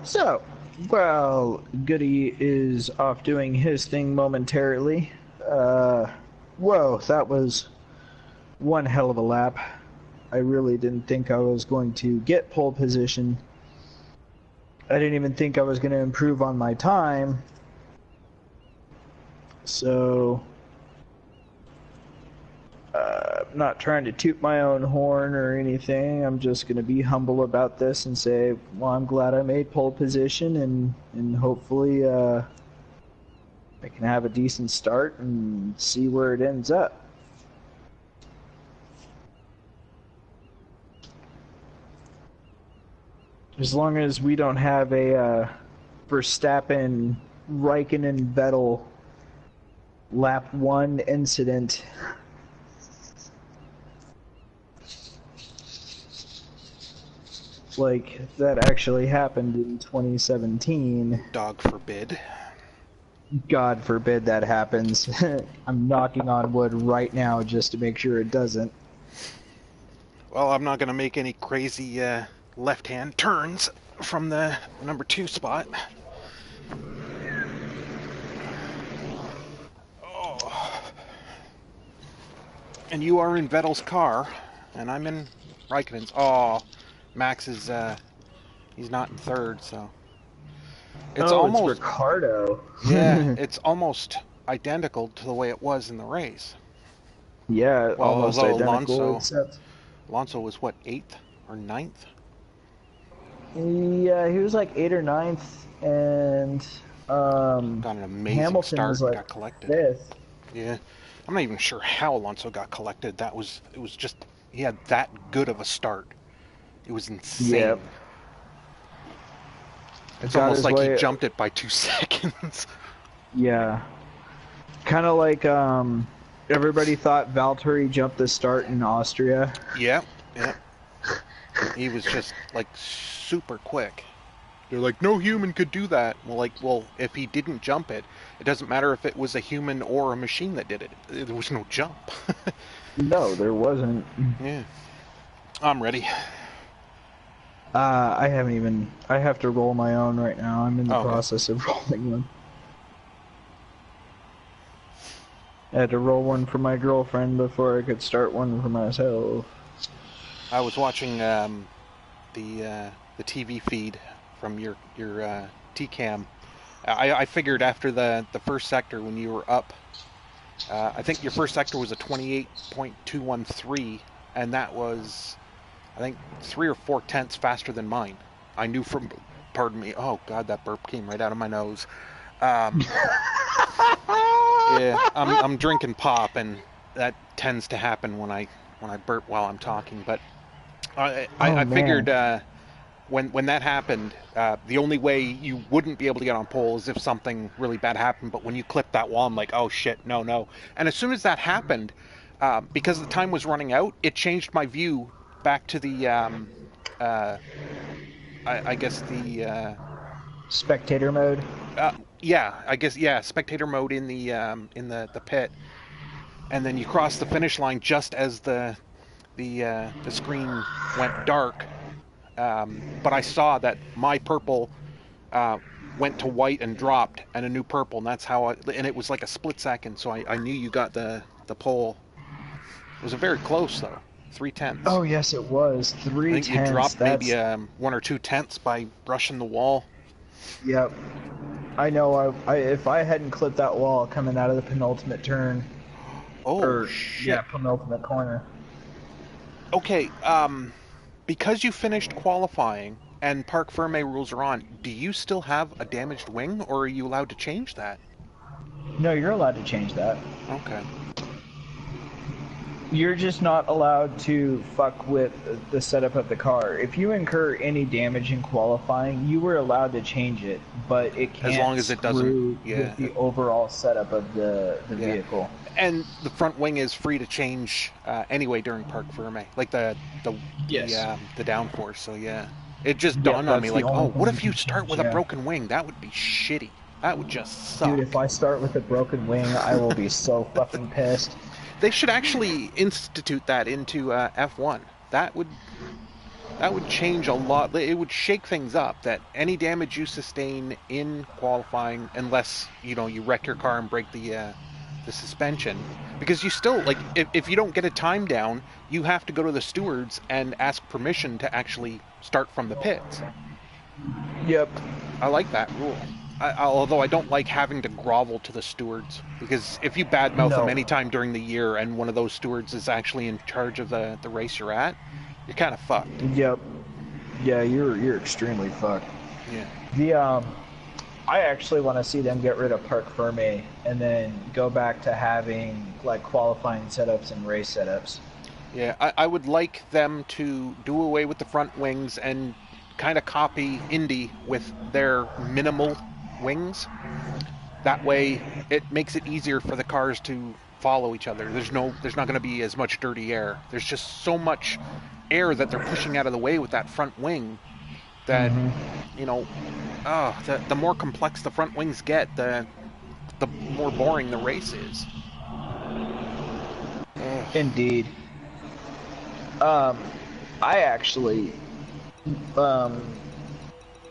So, while Goody is off doing his thing momentarily, whoa, that was one hell of a lap. I really didn't think I was going to get pole position. I didn't even think I was going to improve on my time. So, I'm not trying to toot my own horn or anything. I'm just going to be humble about this and say, well, I'm glad I made pole position, and hopefully I can have a decent start and see where it ends up. As long as we don't have a Verstappen, Raikkonen, Vettel lap 1 incident. Like that actually happened in 2017. Dog forbid. God forbid that happens. I'm knocking on wood right now just to make sure it doesn't. Well, I'm not going to make any crazy left-hand turns from the number 2 spot. Oh. And you are in Vettel's car, and I'm in Raikkonen's. Oh, Max is, he's not in 3rd, so... It's almost... It's Ricardo. Yeah, it's almost identical to the way it was in the race. Yeah, well, almost identical. Alonso was, what, 8th or 9th? Yeah, he was like 8th or 9th, and got an amazing Hamilton start was and like got collected. 5th. Yeah, I'm not even sure how Alonso got collected. It was just, he had that good of a start. It was insane. Yep. It's almost like he jumped it by 2 seconds. Yeah. Kind of like everybody thought Valtteri jumped the start in Austria. Yeah, yeah. He was just like super quick. They're like, no human could do that. Well, if he didn't jump it, it doesn't matter if it was a human or a machine that did it. There was no jump. No, there wasn't. Yeah. I'm ready. I haven't even... I have to roll my own right now. I'm in the process of rolling one. I had to roll one for my girlfriend before I could start one for myself. I was watching the TV feed from your TCam. I figured after the first sector when you were up, I think your first sector was a 28.213, and that was, I think, 3 or 4 tenths faster than mine. I knew from, pardon me, oh god, that burp came right out of my nose. Yeah, I'm drinking pop, and that tends to happen when I burp while I'm talking. But I figured when that happened, the only way you wouldn't be able to get on pole is if something really bad happened. But when you clipped that wall, I'm like, oh shit, no. And as soon as that happened, because the time was running out, it changed my view back to the I guess the spectator mode. Yeah, I guess, yeah, spectator mode in the pit, and then you cross the finish line just as the screen went dark. But I saw that my purple went to white and dropped, and a new purple, and that's how and it was like a split second, so I knew you got the pole. It was a very close though, 3 tenths. Oh yes, it was 3 tenths. I think you dropped maybe 1 or 2 tenths by brushing the wall. Yep. I know. If I hadn't clipped that wall coming out of the penultimate turn, shit. Yeah, penultimate corner. Okay, because you finished qualifying and Parc Fermé rules are on, do you still have a damaged wing, or are you allowed to change that? No, you're allowed to change that. Okay. You're just not allowed to fuck with the setup of the car. If you incur any damage in qualifying, you were allowed to change it, but it can't as long as it doesn't, with the overall setup of the vehicle. And the front wing is free to change anyway during Parc Fermé, like the downforce. So yeah, it just dawned on me like, oh, what if you start with a broken wing? That would be shitty. That would just suck. Dude, if I start with a broken wing, I will be so fucking pissed. They should actually institute that into F1. That would That would change a lot. It would shake things up. That any damage you sustain in qualifying, unless you wreck your car and break the suspension, because you still if you don't get a time down, you have to go to the stewards and ask permission to actually start from the pits. Yep. I like that rule. Although I don't like having to grovel to the stewards, because if you badmouth them any time during the year and one of those stewards is actually in charge of the race you're at, you're kind of fucked. Yep. Yeah, you're extremely fucked. Yeah. I actually want to see them get rid of Parc Fermé and then go back to having like qualifying setups and race setups. Yeah, I would like them to do away with the front wings and kind of copy Indy with their minimal wings. That way it makes it easier for the cars to follow each other. There's not going to be as much dirty air. There's just so much air that they're pushing out of the way with that front wing that the more complex the front wings get, the more boring the race is. Indeed. I actually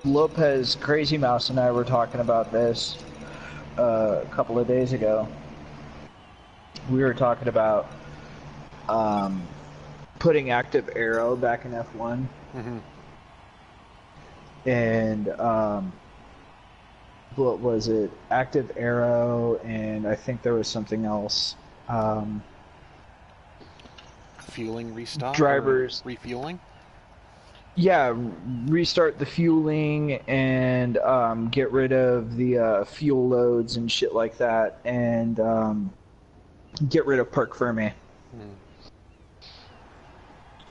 Lopez Crazy Mouse and I were talking about this a couple of days ago. We were talking about putting active aero back in F1. Mm-hmm. And what was it? Active aero, and I think there was something else. Fueling restart? Drivers. Refueling? Yeah, restart the fueling and get rid of the fuel loads and shit like that, and get rid of Parc Fermé.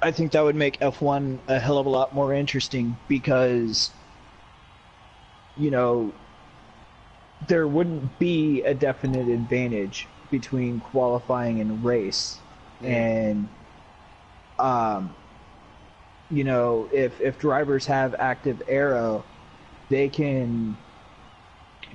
I think that would make F1 a hell of a lot more interesting because, there wouldn't be a definite advantage between qualifying and race. And, if drivers have active aero, they can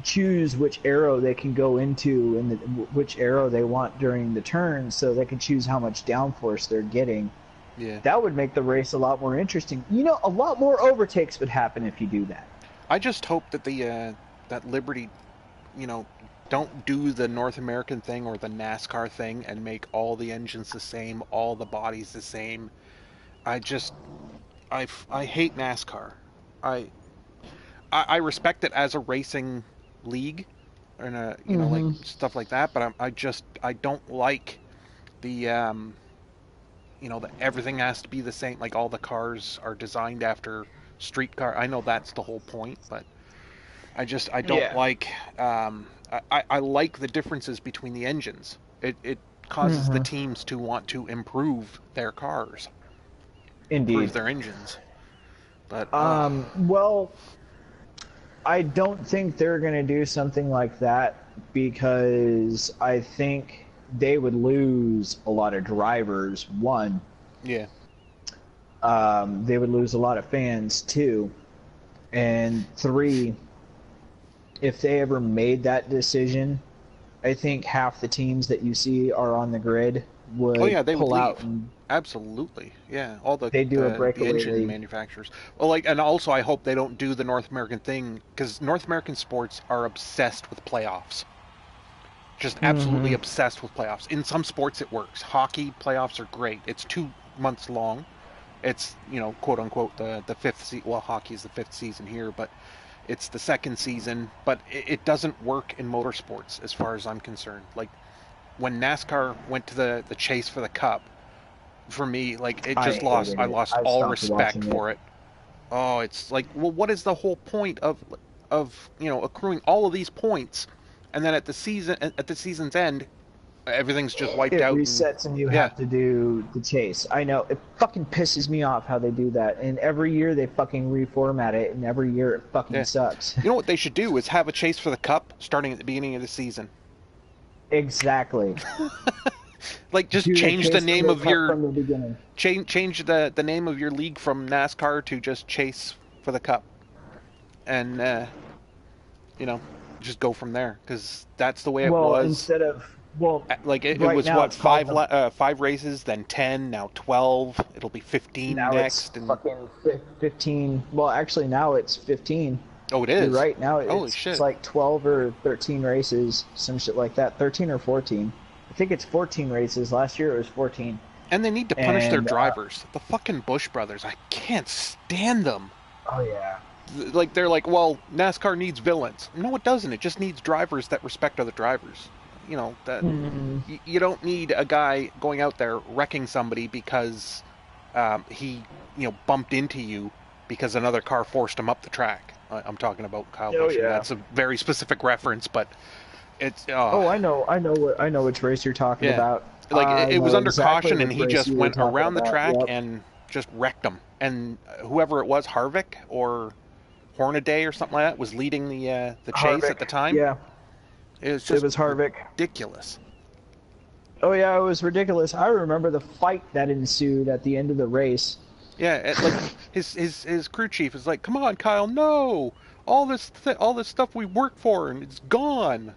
choose which aero they can go into and which aero they want during the turn, so they can choose how much downforce they're getting. Yeah. That would make the race a lot more interesting. A lot more overtakes would happen if you do that. I just hope that that Liberty, don't do the North American thing or the NASCAR thing and make all the engines the same, all the bodies the same. I hate NASCAR. I respect it as a racing league, and like stuff like that. But I don't like the that everything has to be the same. Like all the cars are designed after street car. I know that's the whole point, but I don't like. I like the differences between the engines. It causes the teams to want to improve their cars. Indeed. Improve their engines. But well, I don't think they're going to do something like that because I think they would lose a lot of drivers, one. Yeah. They would lose a lot of fans, two. And three, if they ever made that decision, I think half the teams that you see are on the grid would pull out. Absolutely, yeah. All the breakaway engine league. manufacturers. Well, and also I hope they don't do the North American thing, because North American sports are obsessed with playoffs. Just absolutely obsessed with playoffs. In some sports it works. Hockey playoffs are great. It's 2 months long. It's quote unquote the fifth season. Well, hockey is the fifth season here, but it's the second season. But it doesn't work in motorsports as far as I'm concerned. Like when NASCAR went to the chase for the Cup, for me, I lost all respect for it. Oh, it's like, well, what is the whole point of accruing all of these points, and then at the season's end, everything's just wiped out. It resets and you have to do the chase. I know, it fucking pisses me off how they do that, and every year they fucking reformat it, and every year it fucking sucks. You know what they should do is have a chase for the Cup starting at the beginning of the season. Exactly. Like just change the name of your change the name of your league from NASCAR to just Chase for the Cup, and just go from there, because that's the way it was. Well, Like it right was now what it's called five races, then 10, now 12. It'll be 15 now it's next, and fucking 15. Well, actually now it's 15. oh, it You're is. right. Now Holy it's shit! like 12 or 13 races, some shit like that. 13 or 14. I think it's 14 races. Last year it was 14. And they need to punish their And drivers. The fucking Bush brothers. I can't stand them. oh yeah. Like they're like, well, NASCAR needs villains. No, it doesn't. It just needs drivers that respect other drivers. You know that you don't need a guy going out there wrecking somebody because he bumped into you because another car forced him up the track. I'm talking about Kyle Busch. yeah. That's a very specific reference, but it's Oh, I know which race you're talking about. like it was know under exactly caution, and which he race just you were went talking around the about. track Yep. and just wrecked him. And whoever it was, Harvick or Hornaday or something like that, was leading the chase Harvick. at the time. Yeah, It was Harvick. ridiculous. Oh yeah, it was ridiculous. I remember the fight that ensued at the end of the race. Yeah, like his crew chief is like, "Come on, Kyle, no! All this stuff we worked for, and it's gone."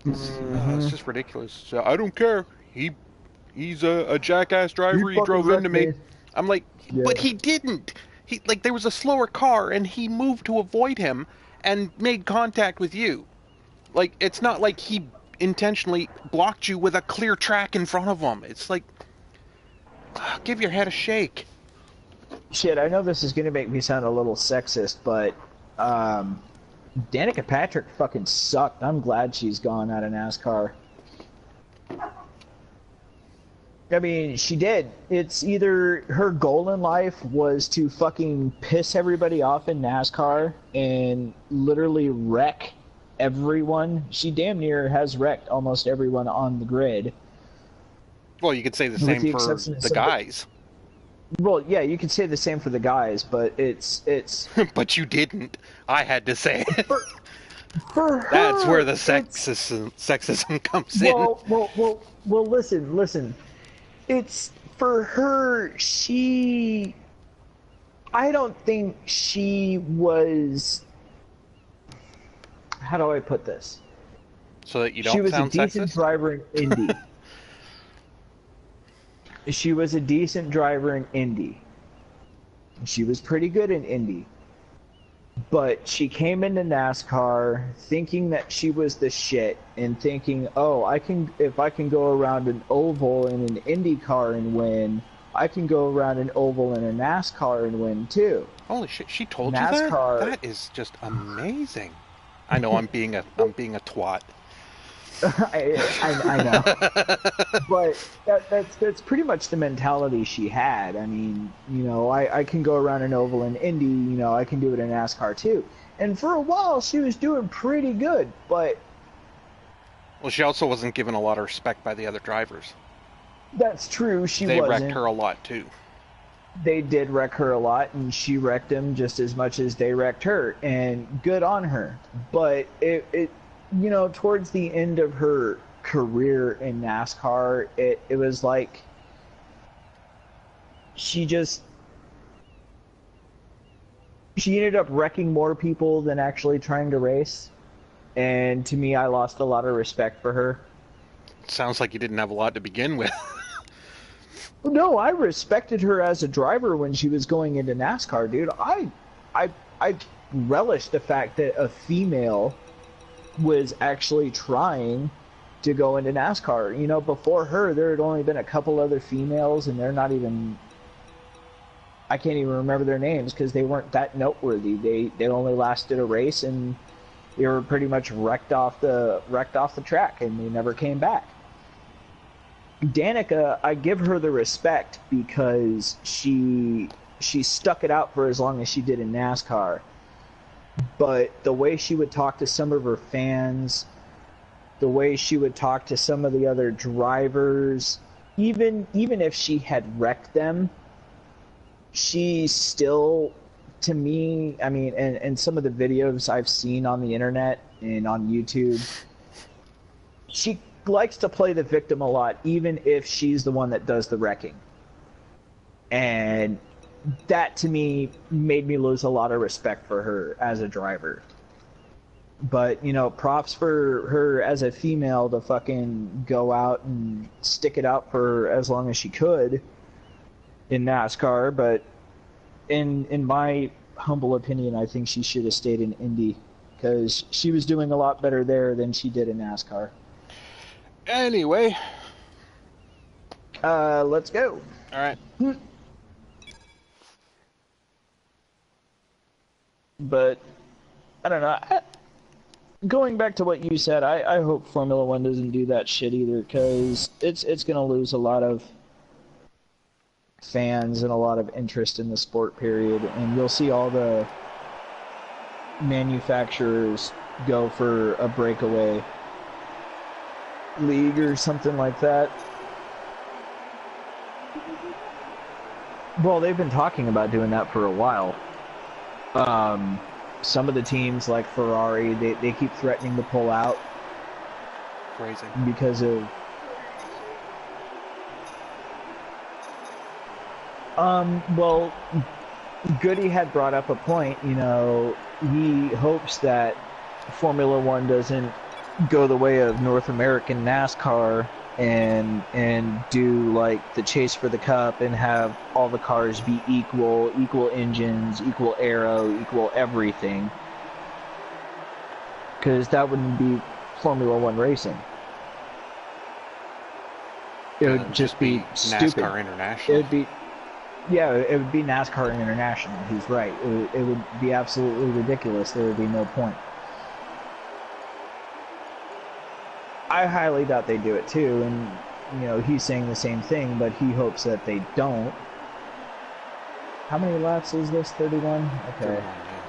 It's just ridiculous. So, I don't care. He's a jackass driver. He drove into me. I'm like, but he didn't. There was a slower car, and he moved to avoid him and made contact with you. Like, it's not like he intentionally blocked you with a clear track in front of him. It's like, give your head a shake. Shit, I know this is gonna make me sound a little sexist, but Danica Patrick fucking sucked. I'm glad she's gone out of NASCAR. I mean, she did. It's either her goal in life was to fucking piss everybody off in NASCAR and literally wreck everyone. She damn near has wrecked almost everyone on the grid. Well, you could say the same for the guys. Well, yeah, you could say the same for the guys, but it's But you didn't. I had to say it. For her, That's where the sexism comes in. Well, listen. It's for her, I don't think she was, how do I put this? So that you don't She was sound a decent sexist? driver in Indy. She was a decent driver in Indy. She was pretty good in Indy. But she came into NASCAR thinking that she was the shit and thinking, oh, if I can go around an oval in an Indy car and win, I can go around an oval in a NASCAR and win too. Holy shit, she told NASCAR, you that? That is just amazing. I know I'm being a twat. I know. But that's pretty much the mentality she had. I mean, I can go around an oval in Indy, I can do it in NASCAR too. And for a while, she was doing pretty good, but... Well, she also wasn't given a lot of respect by the other drivers. That's true, They wrecked her a lot too. They did wreck her a lot, and she wrecked them just as much as they wrecked her, and good on her. But it towards the end of her career in NASCAR, it was like she ended up wrecking more people than actually trying to race. And to me, I lost a lot of respect for her. Sounds like you didn't have a lot to begin with. No, I respected her as a driver when she was going into NASCAR, dude. I relished the fact that a female was actually trying to go into NASCAR. Before her, there had only been a couple other females, and they're not even... I can't even remember their names because they weren't that noteworthy. They only lasted a race, and they were pretty much wrecked off the track, and they never came back. Danica, I give her the respect because she stuck it out for as long as she did in NASCAR. But the way she would talk to some of her fans, the way she would talk to some of the other drivers, even if she had wrecked them, she still, to me, I mean, and some of the videos I've seen on the internet and on YouTube, she likes to play the victim a lot, even if she's the one that does the wrecking. And that, to me, made me lose a lot of respect for her as a driver. But, you know, props for her as a female to fucking go out and stick it out for as long as she could in NASCAR. But in my humble opinion, I think she should have stayed in Indy because she was doing a lot better there than she did in NASCAR. Anyway. Let's go. All right. But, I don't know. Going back to what you said, I hope Formula One doesn't do that shit either, because it's going to lose a lot of fans and a lot of interest in the sport, period. And you'll see all the manufacturers go for a breakaway league or something like that. Well, they've been talking about doing that for a while. Some of the teams, like Ferrari, they keep threatening to pull out. Crazy. Because of... well, Goody had brought up a point, you know, he hopes that Formula One doesn't go the way of North American NASCAR and do like the chase for the cup and have all the cars be equal engines, equal aero, equal everything, because that wouldn't be Formula One racing. It would just be stupid. NASCAR International. It would be, yeah, it would be NASCAR International. He's right. It would be absolutely ridiculous. There would be no point. I highly doubt they do it too, and you know he's saying the same thing, but he hopes that they don't. How many laps is this? 31? Okay. 31, yeah.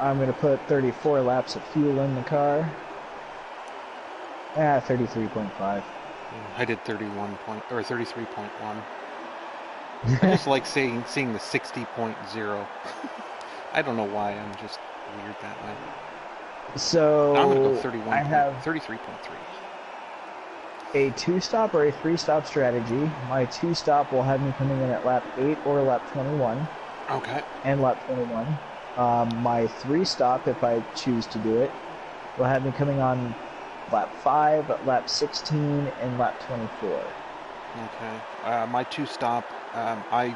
I'm gonna put 34 laps of fuel in the car. 33.5. I did 33.1. I just like seeing the 60.0. I don't know why. I'm just weird that way. So I'm gonna go 31. I have 33.3. a 2-stop or a 3-stop strategy. My 2-stop will have me coming in at lap 8 or lap 21. Okay. And lap 21. My 3-stop, if I choose to do it, will have me coming on lap 5, lap 16, and lap 24. Okay. My 2-stop, I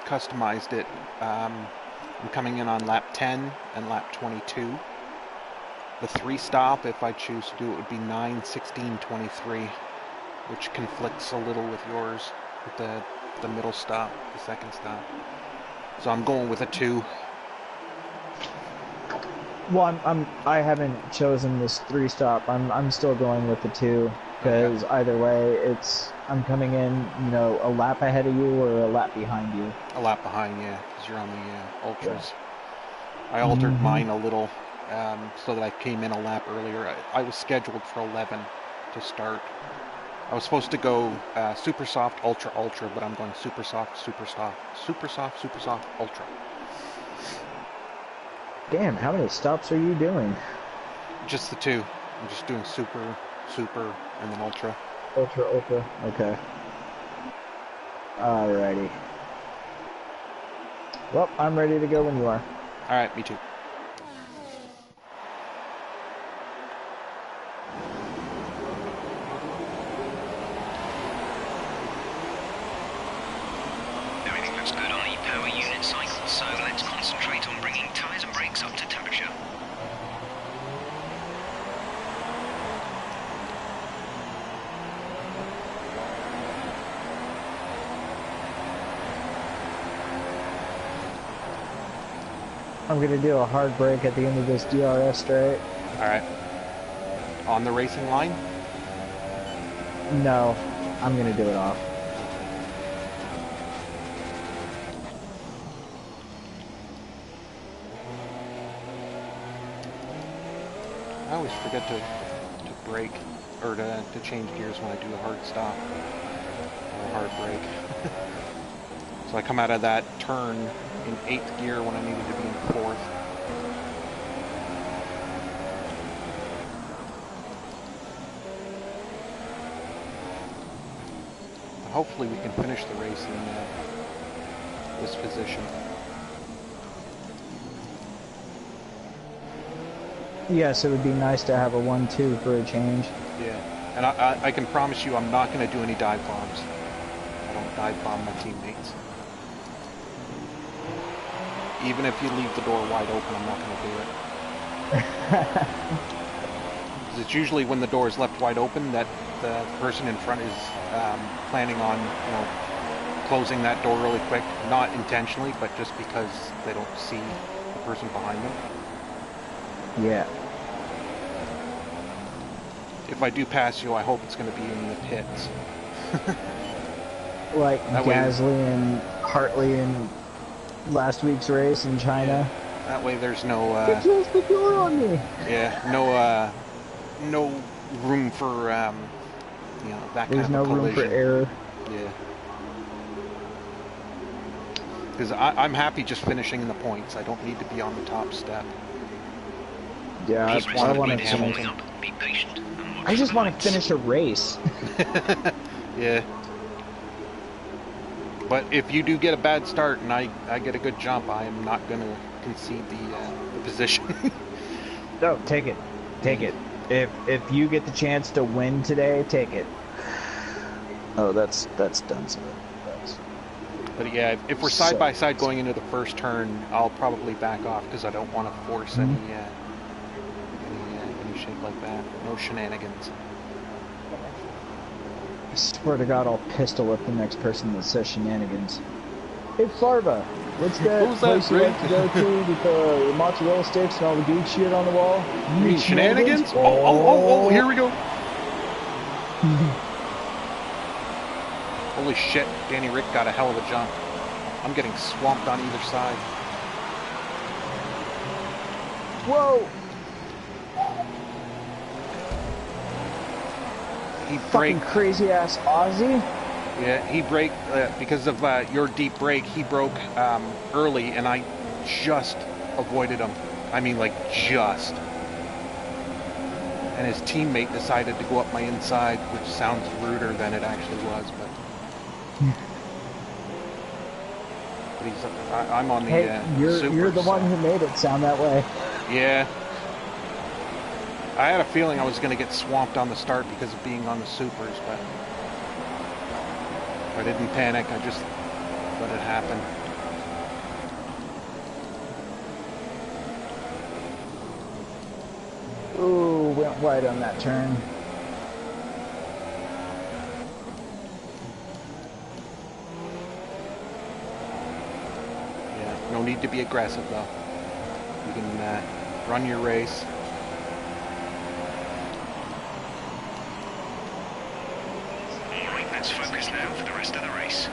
customized it. I'm coming in on lap 10 and lap 22. The 3-stop, if I choose to do it, would be 9, 16, 23, which conflicts a little with yours, with the middle stop, the second stop. So I'm going with a 2. Well, I haven't chosen this 3-stop. I'm still going with the 2, because either way, I'm coming in, you know, a lap ahead of you or a lap behind you. A lap behind, yeah, because you're on the ultras. Yeah. I altered mine a little. So that I came in a lap earlier. I was scheduled for 11 to start. I was supposed to go super soft, ultra, but I'm going super soft, ultra. Damn, how many stops are you doing? Just the 2. I'm just doing super, and then ultra. Ultra, okay. Alrighty. Well, I'm ready to go when you are. Alright, me too. I'm going to do a hard break at the end of this DRS straight. Alright. On the racing line? No, I'm going to do it off. I always forget to brake, or to change gears when I do a hard stop, or a hard brake. So I come out of that turn in 8th gear when I needed to be in 4th. Hopefully we can finish the race in this position. Yes, it would be nice to have a 1-2 for a change. Yeah, and I can promise you I'm not going to do any dive bombs. I don't dive bomb my teammates. Even if you leave the door wide open, I'm not going to do it. Because it's usually when the door is left wide open that the person in front is planning on, you know, closing that door really quick. Not intentionally, but just because they don't see the person behind them. Yeah. If I do pass you, I hope it's going to be in the pits. Like That way- Gasly and Hartley in last week's race in China. That way there's no, They closed the door on me! yeah, no room for, you know, that There's kind no of a room collision. for error. Yeah. Because I'm happy just finishing in the points. I don't need to be on the top step. Yeah, I I, just wanna want beat to Hamilton. finish. Be patient and watch I just the want to lights. finish a race. Yeah. But if you do get a bad start and I get a good jump, I am not going to concede the position. No, take it. Take it. If you get the chance to win today, take it. Oh, that's done. So that's... But yeah, if we're side by side going into the first turn, I'll probably back off because I don't want to force any shit like that. No shenanigans. I swear to God, I'll pistol whip the next person that says shenanigans. Hey, Farva, what's that What was that, place you Rick? like to go to with the mozzarella sticks and all the geek shit on the wall? You mean shenanigans? Oh, here we go. Holy shit, Danny Rick got a hell of a jump. I'm getting swamped on either side. Whoa! He Fucking braked. crazy ass Aussie. Yeah, he braked because of your deep brake. He broke early, and I just avoided him. I mean, like just. And his teammate decided to go up my inside, which sounds ruder than it actually was, but. But he's. I'm on the. Hey, you're supers, the one so- who made it sound that way. Yeah. I had a feeling I was going to get swamped on the start because of being on the supers, but I didn't panic. I just let it happen. Ooh, went wide on that turn. Yeah, no need to be aggressive though. You can run your race. Alright, let's focus now for the rest of the race.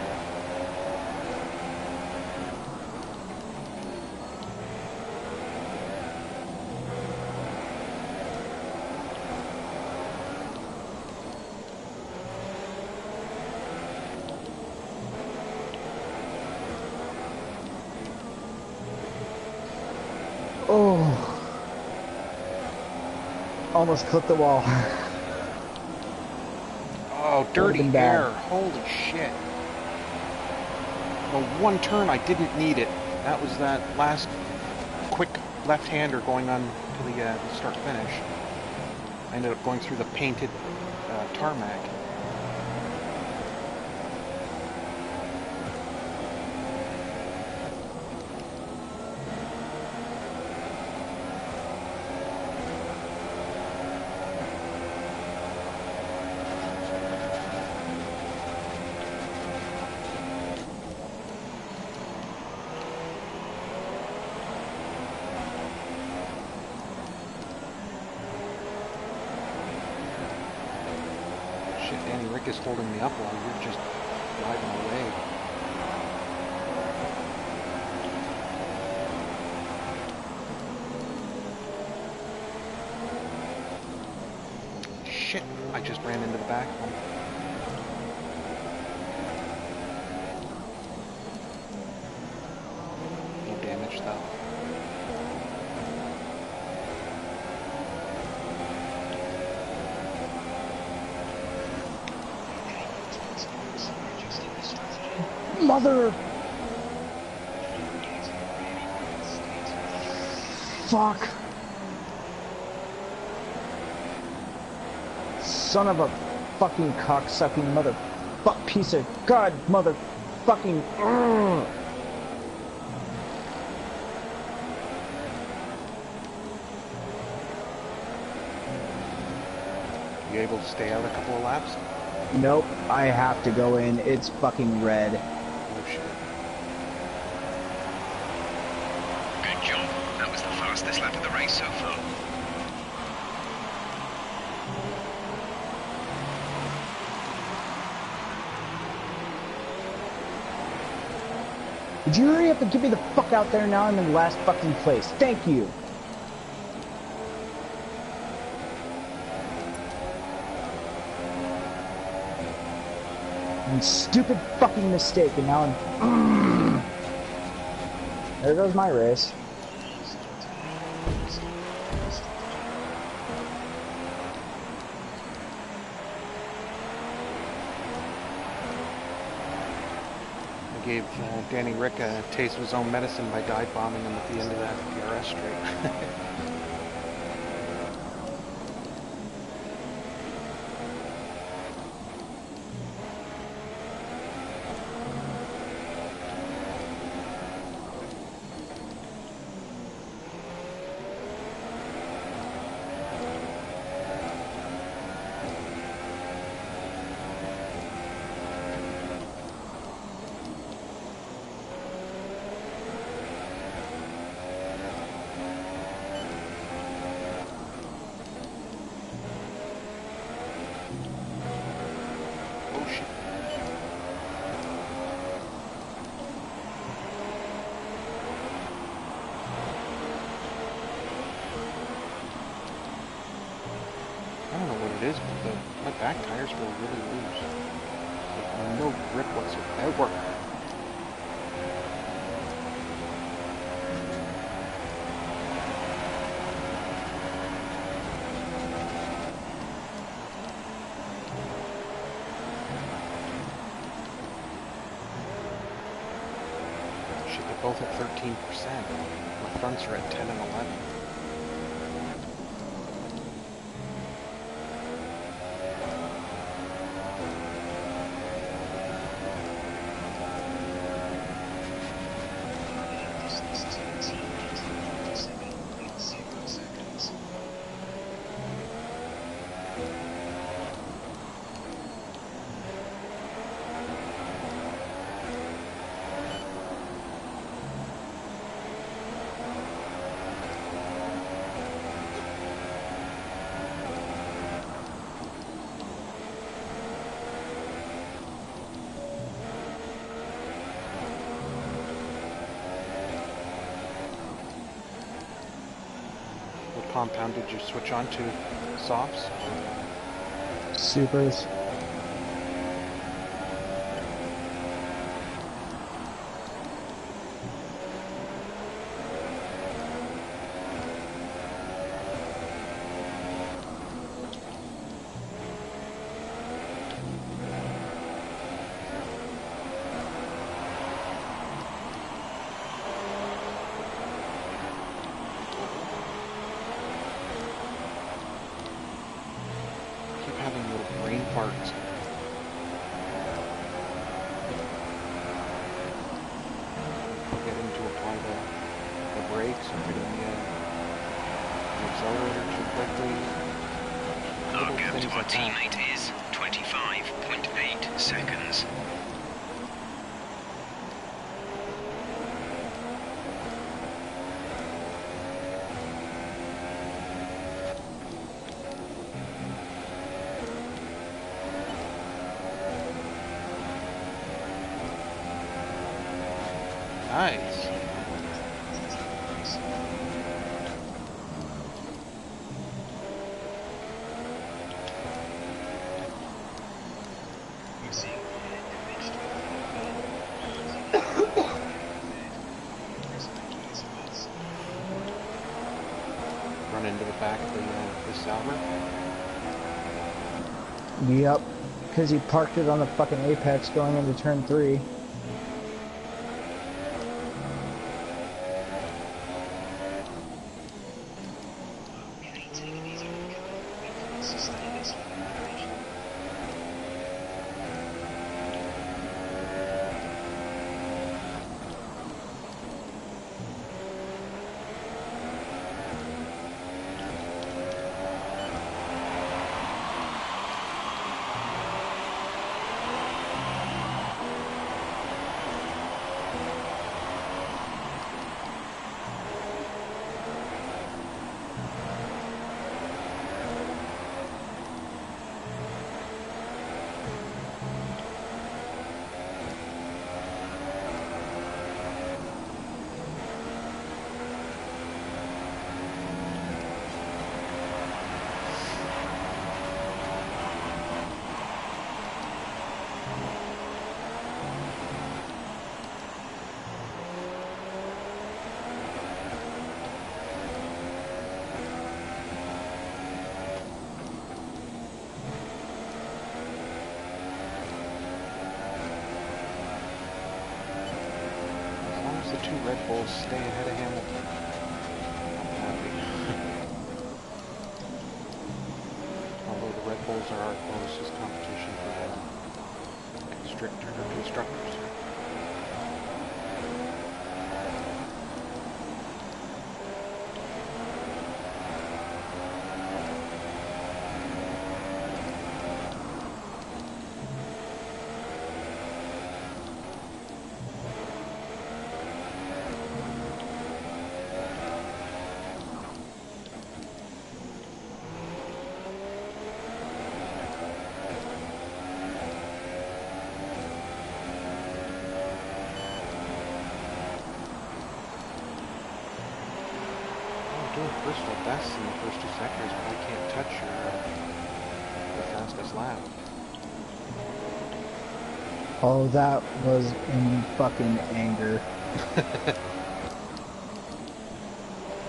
Oh. Almost clipped the wall. Oh, dirty been bad. air. Holy shit. Well, one turn I didn't need it. That was that last quick left-hander going on to the start-finish. I ended up going through the painted tarmac. Shit, Danny Rick is holding me up while you're just driving away. Shit, I just ran into the back one. No damage though. Mother. Fuck. son of a fucking cocksucking motherfuck piece of god motherfucking. You able to stay out a couple of laps? Nope, I have to go in. It's fucking red. Oh shit. Good job. That was the fastest lap of the race so far. Would you hurry up and get me the fuck out there now? I'm in last fucking place. Thank you. And stupid fucking mistake, and now I'm. There goes my race. I gave Danny Rick a taste of his own medicine by dive bombing him at the end of that DRS straight. I don't know what it is, but my back tires feel really loose. Like, no grip whatsoever. Shit, they're both at 13%. My fronts are at 10 and 11. Compound did you switch on to? Softs? Supers. Parts. Forgetting to apply the brakes or hitting the accelerator too quickly. Our gap to our teammate is 25.8 seconds. Nice. Run into the back of the Sauber. Yep, because he parked it on the fucking apex going into turn 3. Red Bulls stay ahead of Hamilton. I'm happy. Although the Red Bulls are our closest competition for constructors. Bristol best in the first 2 sectors, but I can't touch your fastest lap. Oh, that was in fucking anger.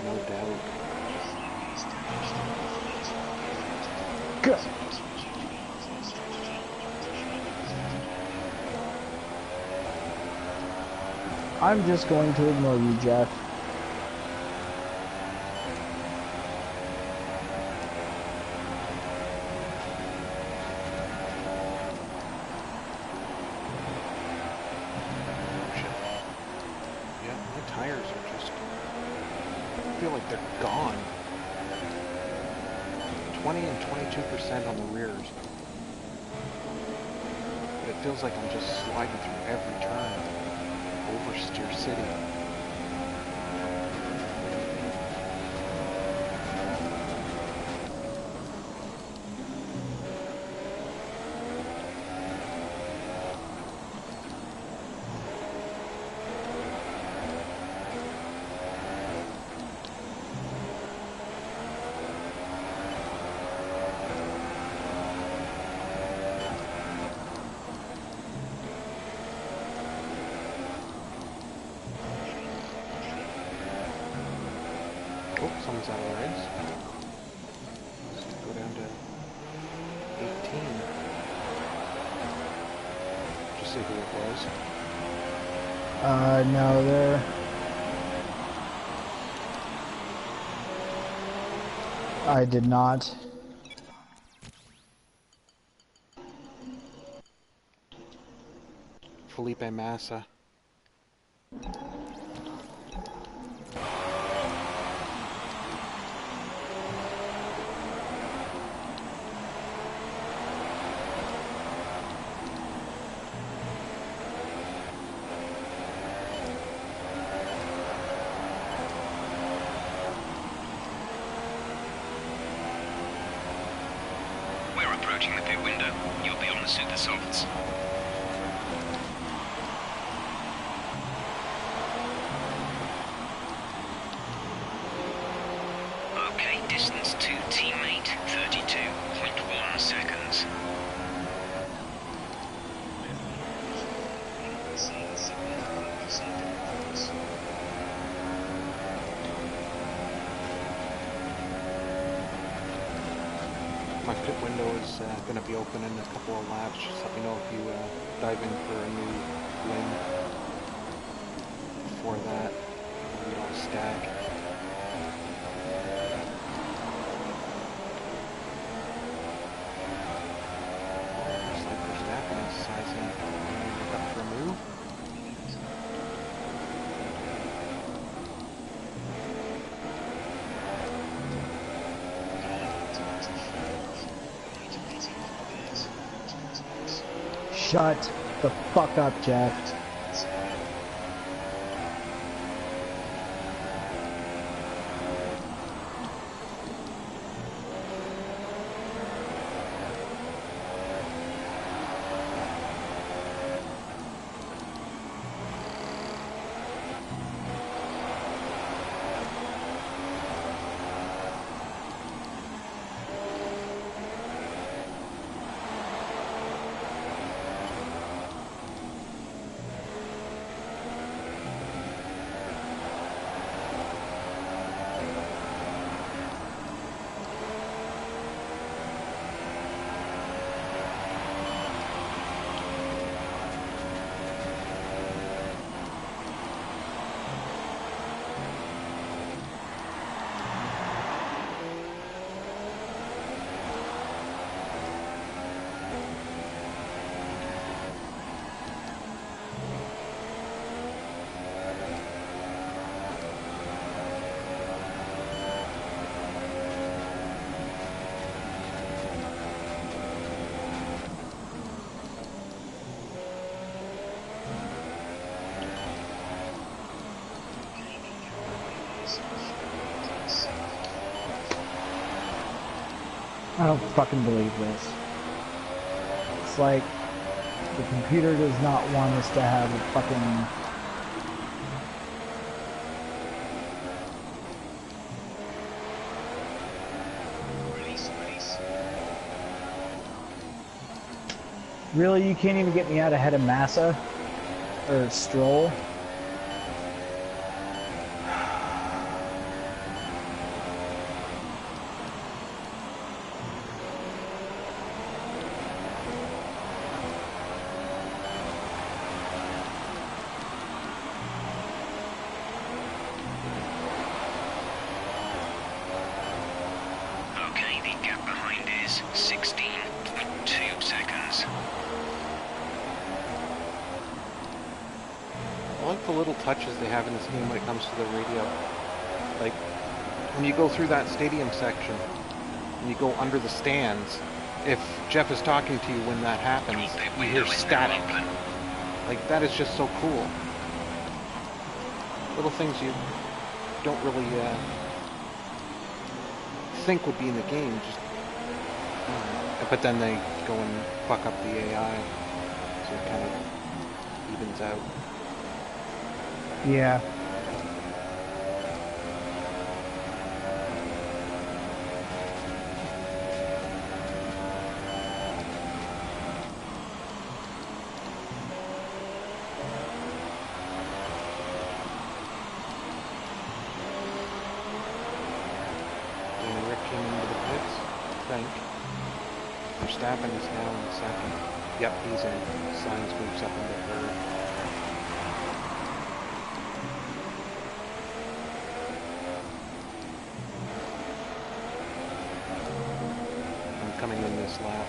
No doubt. Go. I'm just going to ignore you, Jeff. On the rears. But it feels like I'm just sliding through every turn. Oversteer City. Someone's out of the race. Let's go down to 18. Just see who it was. No, they're... I did not. Felipe Massa. Approaching the pit window, you'll be on the super softs. Okay, distance to teammate, 32.1 seconds. My pit window is going to be open in a couple of laps. Just let me know if you dive in for a new win. Before that, we don't stack. Looks like Verstappen is sizing up for a move. Shut the fuck up, Jeff. I don't fucking believe this. It's like the computer does not want us to have a fucking... Really, you can't even get me out ahead of Massa? Or Stroll? Okay, the gap behind is 16.2 seconds. I like the little touches they have in this game when it comes to the radio. Like, when you go through that stadium section, and you go under the stands, if Jeff is talking to you when that happens, you hear static. Like, that is just so cool. Little things you don't really think would be in the game, just... but then they go and fuck up the AI, so it kind of evens out. Yeah. Verstappen is now in second. Yep, he's in. Sainz moves up into third. I'm coming in this lap.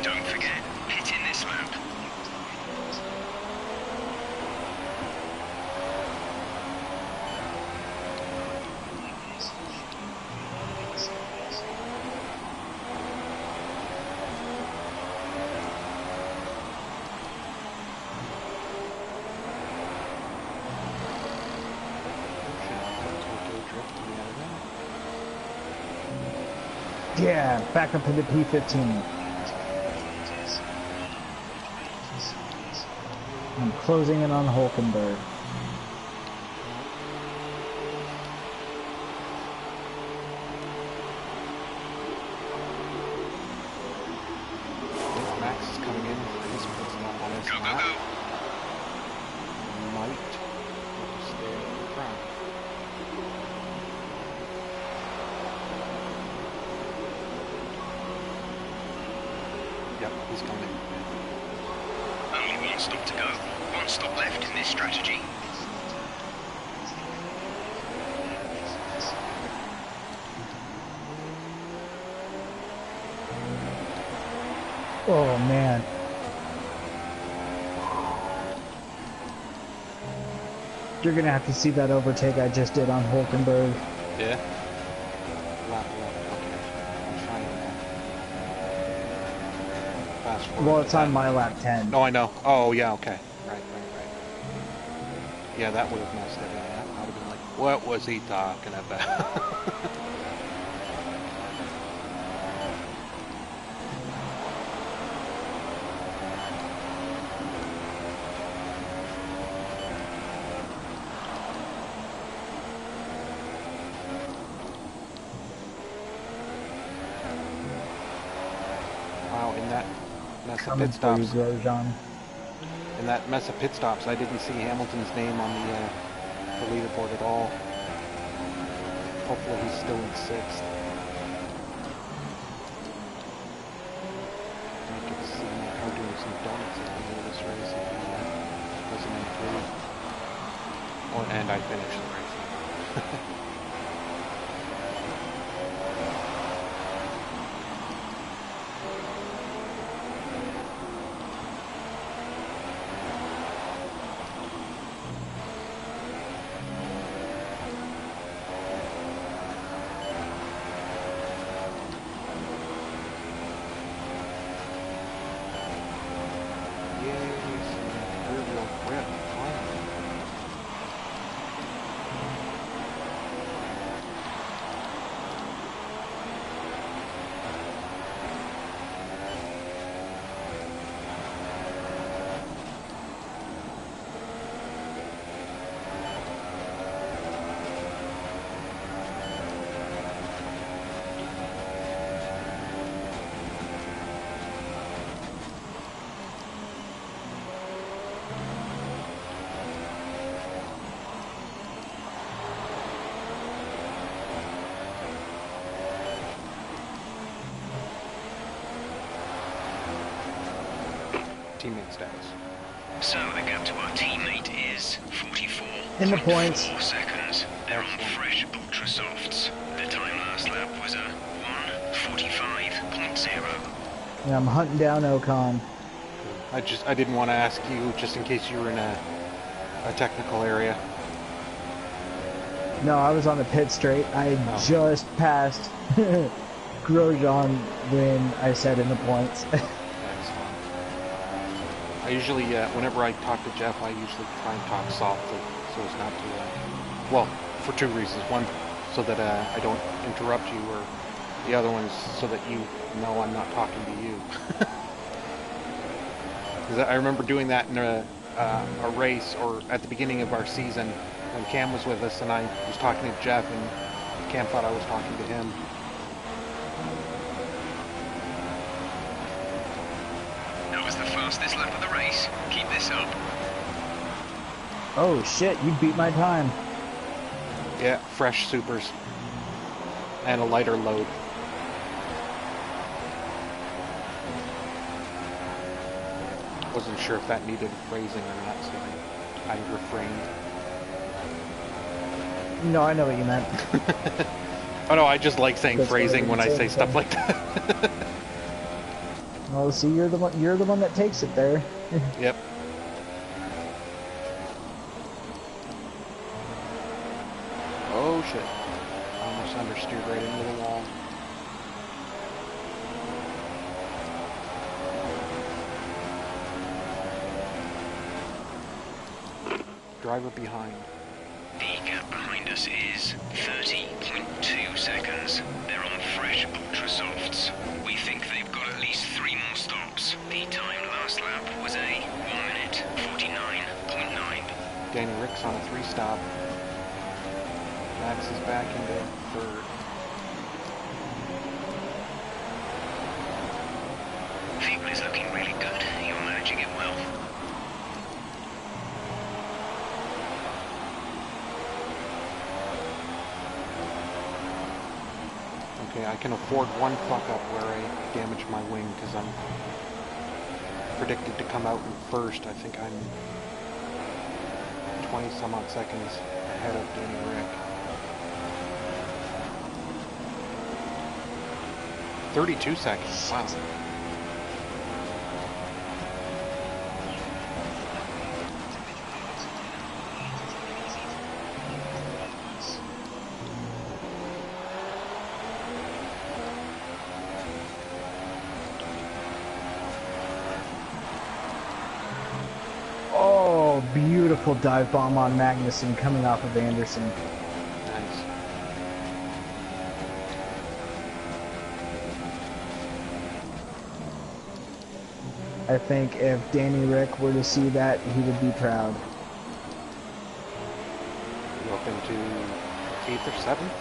Don't forget, hit in this lap. Yeah, back up into P15. I'm closing in on Hulkenberg. Max is coming in. He's not on his lap. Go. Might stay in front. Yep, he's coming. Only one stop to go. One stop left in this strategy. Oh man. You're gonna have to see that overtake I just did on Hulkenberg. Yeah. Lap 11. Okay. I'm trying to fast forward. Well, it's on my lap 10. No, I know. Oh, yeah, okay. Right. Yeah, that would have messed it up. I would have been like, what was he talking about? Wow, in that mess of Coming pit for you, stops. Grosjean. In that mess of pit stops, I didn't see Hamilton's name on the leaderboard at all. Hopefully he's still in 6th. I could see her doing some donuts at the end of this race if he doesn't improve. And I finished the race. grip, finally. Teammate status. So the gap to our teammate is 44. In the points. 4 seconds. They're on fresh ultra softs. The time last lap was a 1:45.0. Yeah, I'm hunting down Ocon. I didn't want to ask you just in case you were in a technical area. No, I was on the pit straight. I just passed Grosjean when I said in the points. I usually, whenever I talk to Jeff, I usually try and talk softly, so as not to, well, for two reasons. One, so that I don't interrupt you, or the other one is so that you know I'm not talking to you. Because I remember doing that in a race, or at the beginning of our season, when Cam was with us, and I was talking to Jeff, and Cam thought I was talking to him. That was the fastest lap of the race. Keep this up. Oh shit, you beat my time. Yeah, fresh supers. And a lighter load. Wasn't sure if that needed phrasing or not, so I refrained. No, I know what you meant. Oh no, I just like saying phrasing when I say stuff like that. Well, see, you're the one that takes it there. Yep. Oh shit. Almost understeered right into the wall. Driver behind. The gap behind us is 30.2 seconds. They're on fresh ultra softs. We think they've got at least 3 more stops. The time last lap was a 1:49.9. Danny Rick's on a 3-stop. Max is back into 3rd. Fuel is looking really good. You're managing it well. Okay, I can afford one fuck up where I damage my wing because I'm predicted to come out in 1st. I think I'm 20 some odd seconds ahead of Danny Rick. 32 seconds, wow. Oh, beautiful dive bomb on Magnussen coming off of Anderson. Nice. I think if Danny Rick were to see that, he would be proud. You up into 8th or 7th?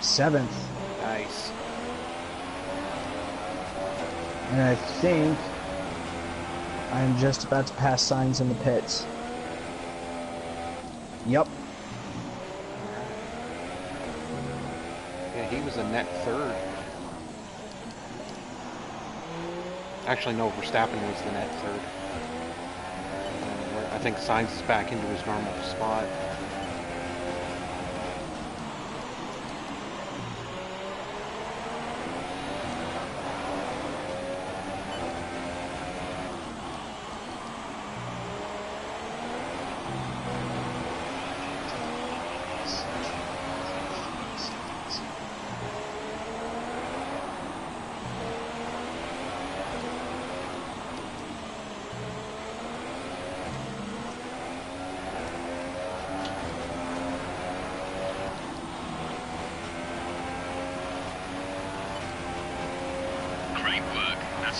7th. Nice. And I think I'm just about to pass signs in the pits. Yep. Yeah, he was a net 3rd. Actually, no, Verstappen was the net 3rd. I think Sainz is back into his normal spot.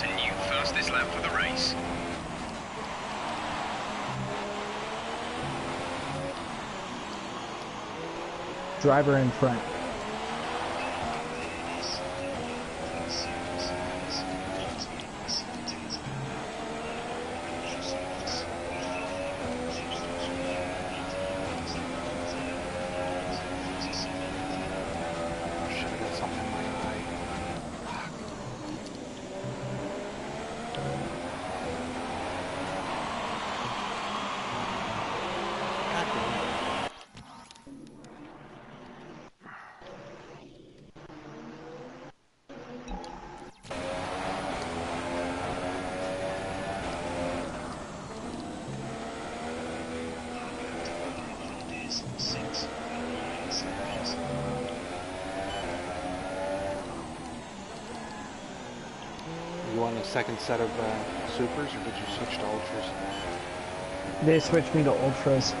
That's a new fastest lap for the race. Driver in front. You want a second set of supers, or did you switch to ultras? They switched me to ultras.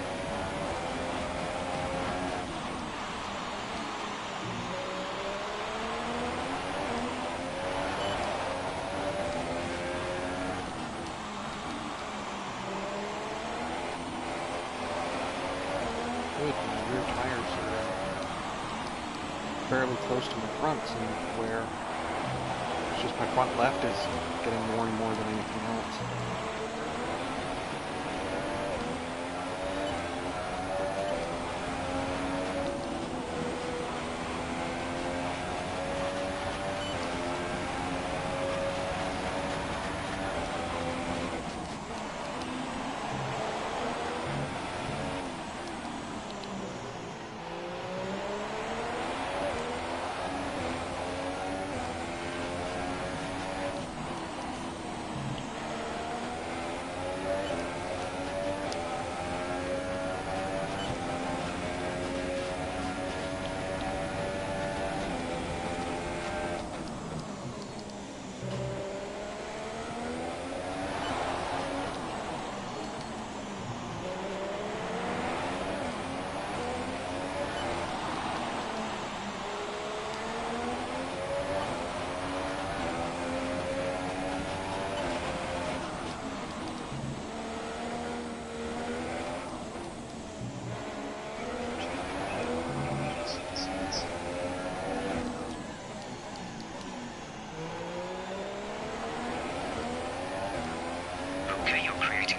Good, my rear tires are fairly close to my fronts, and where it's just my front left is getting more and more than anything else.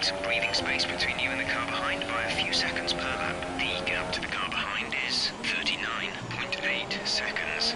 Some breathing space between you and the car behind by a few seconds per lap. The gap to the car behind is 39.8 seconds.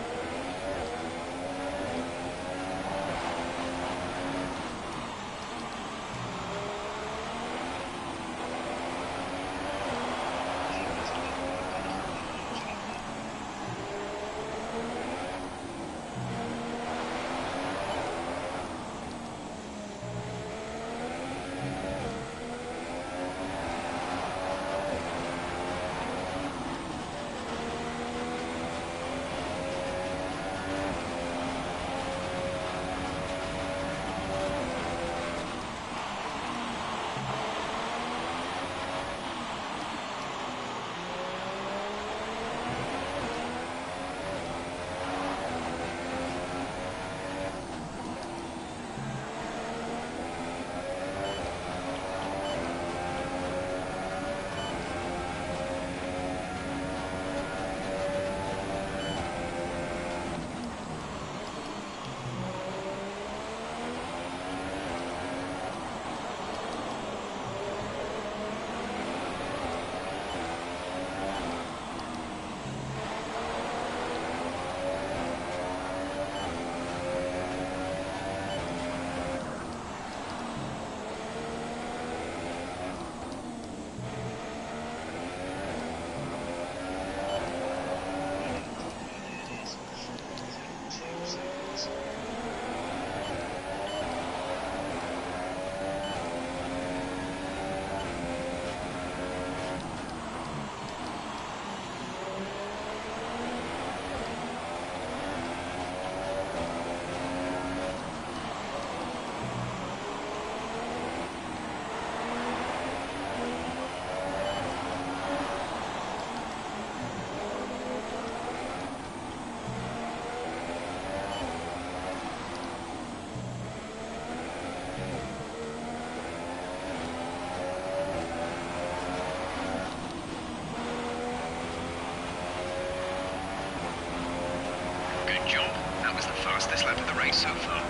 fastest lap of the race so far.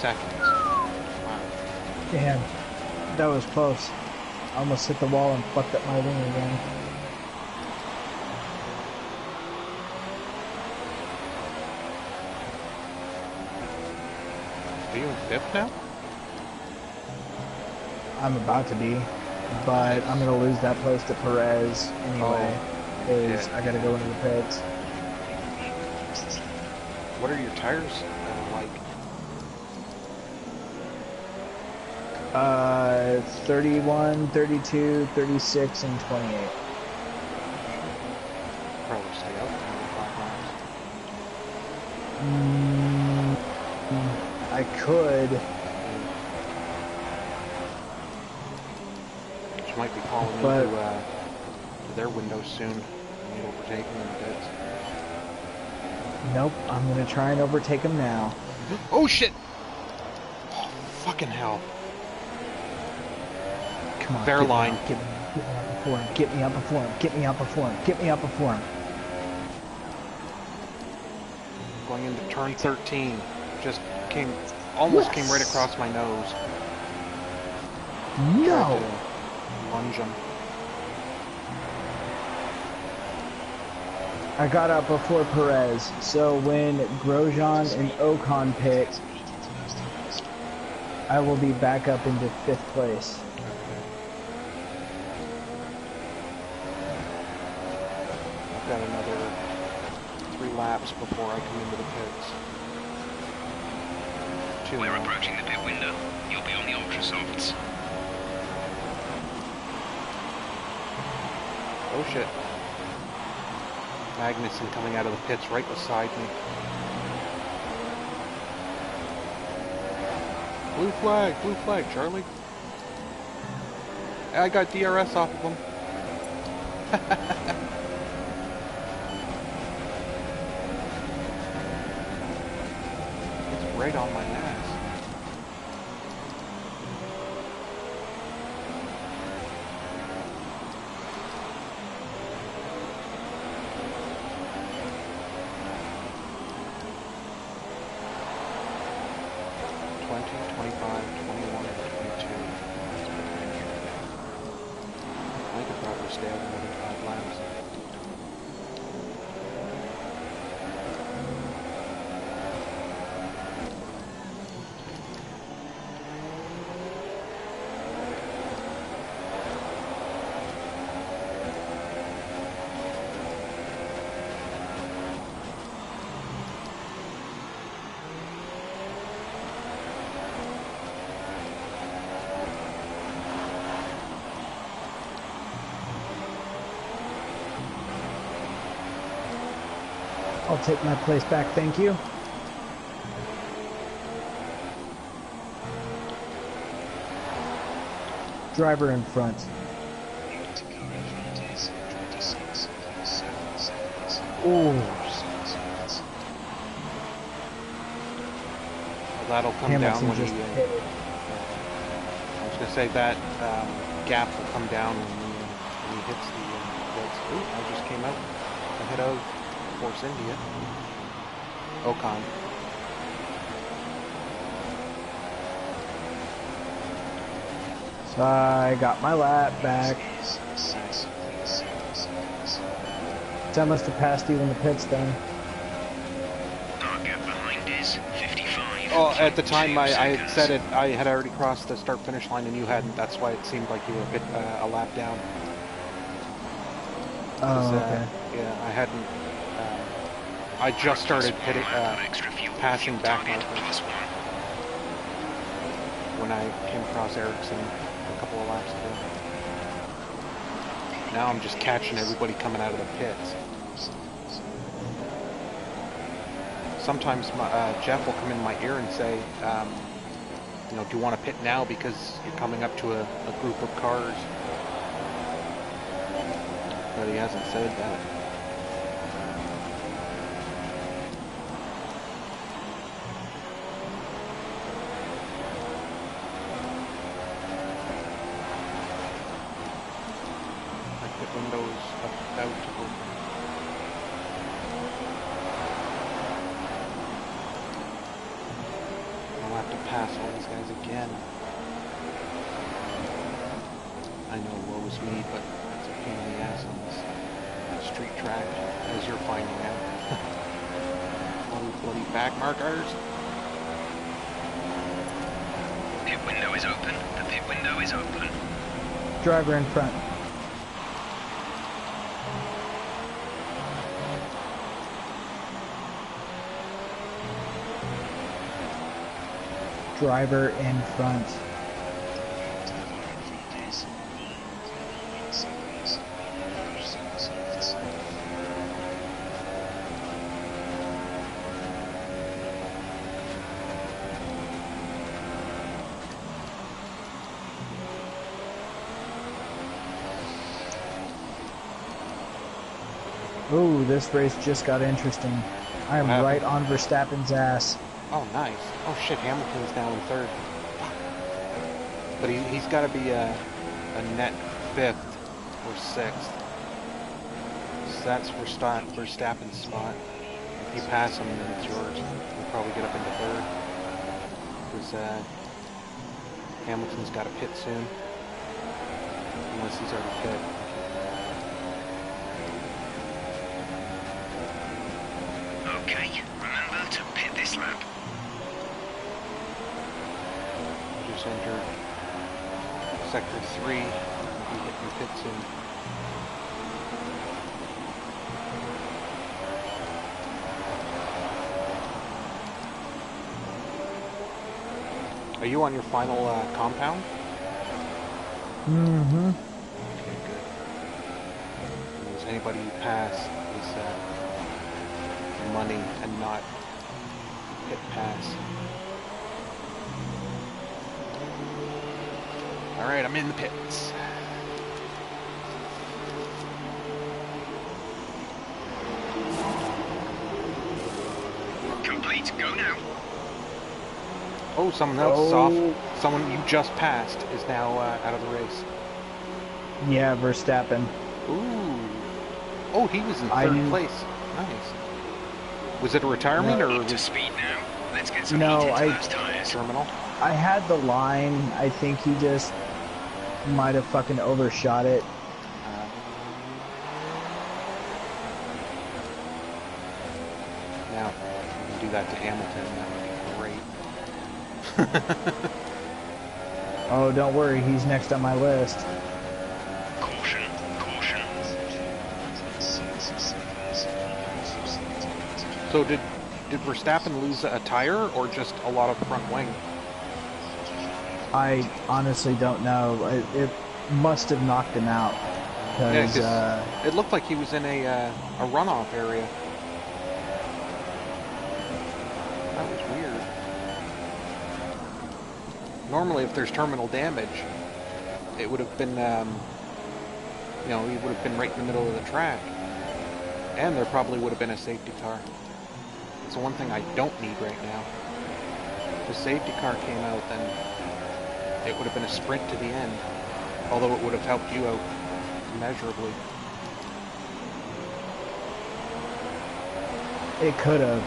Seconds. Wow. Damn, that was close. I almost hit the wall and fucked up my wing again. Are you in fifth now? I'm about to be, but I'm gonna lose that place to Perez anyway, because I gotta go into the pits. What are your tires like? 31, 32, 36, and 28. Probably stay out 25 miles. I could. She might be calling into their window soon. And you'll overtake them in the pits. Nope, I'm gonna try and overtake him now. Oh shit! Oh, fucking hell. Come on, Fair line. Get me up before him. Get me up before him. Get me up before him. Get me up before him. Going into turn 13. Just almost came right across my nose. No! Tried to lunge him. I got up before Perez, so when Grosjean and Ocon pit, I will be back up into 5th place. I've got another 3 laps before I come into the pits. We're approaching the pit window. You'll be on the ultra softs. Oh shit. Magnussen coming out of the pits right beside me. Blue flag, Charlie. I got DRS off of him. It's right on my ass. I'll take my place back, thank you. Driver in front. Oh. Well, that'll come down when he... I was going to say that gap will come down when he hits the reds. Ooh, I just came out ahead of Force India. Ocon. So I got my lap back. So I must have passed you in the pits then. Our gap behind is 55. Oh, at the time I had said it, I had already crossed the start-finish line and you hadn't. That's why it seemed like you were a bit a lap down. Oh, okay. Yeah, I hadn't. I just started hitting, passing back markers when I came across Ericsson a couple of laps ago. Now I'm just catching everybody coming out of the pits. Sometimes Jeff will come in my ear and say, you know, do you want to pit now because you're coming up to a group of cars? But he hasn't said that. Windows about to open. I'll have to pass all these guys again. I know, woe is me, but it's a pain in the ass on this street track, as you're finding out. Bloody back markers. Pit window is open. The pit window is open. Driver in front. Driver in front. Ooh, this race just got interesting. I am right on Verstappen's ass. Oh, nice. Oh, shit, Hamilton's now in third. But he's got to be a net 5th or 6th. So that's Verstappen's spot. If you pass him, then it's yours. He'll probably get up into 3rd. Because Hamilton's got to pit soon. Unless he's already pit. Okay, remember to pit this lap. Just entered sector 3. He'll be hitting pit soon. Are you on your final compound? Mm-hmm. Okay, good. Does anybody you pass is money and not pit pass? Alright, I'm in the pits. Complete, go now. Oh, someone else is off. Someone you just passed is now out of the race. Yeah, Verstappen. Ooh. Oh, he was in third place. Nice. Was it a retirement or to speed now? Let's get some No, heat into those tires. terminal? I had the line. I think he just might have fucking overshot it. Now, we can do that to Hamilton. That would be great. Oh, don't worry. He's next on my list. Caution, caution. So did Verstappen lose a tire or just a lot of front wing? I honestly don't know. It must have knocked him out. Because it looked like he was in a runoff area. That was weird. Normally, if there's terminal damage, it would have been, you know, he would have been right in the middle of the track. And there probably would have been a safety car. It's the one thing I don't need right now. If the safety car came out, then it would have been a sprint to the end. Although it would have helped you out immeasurably. It could have.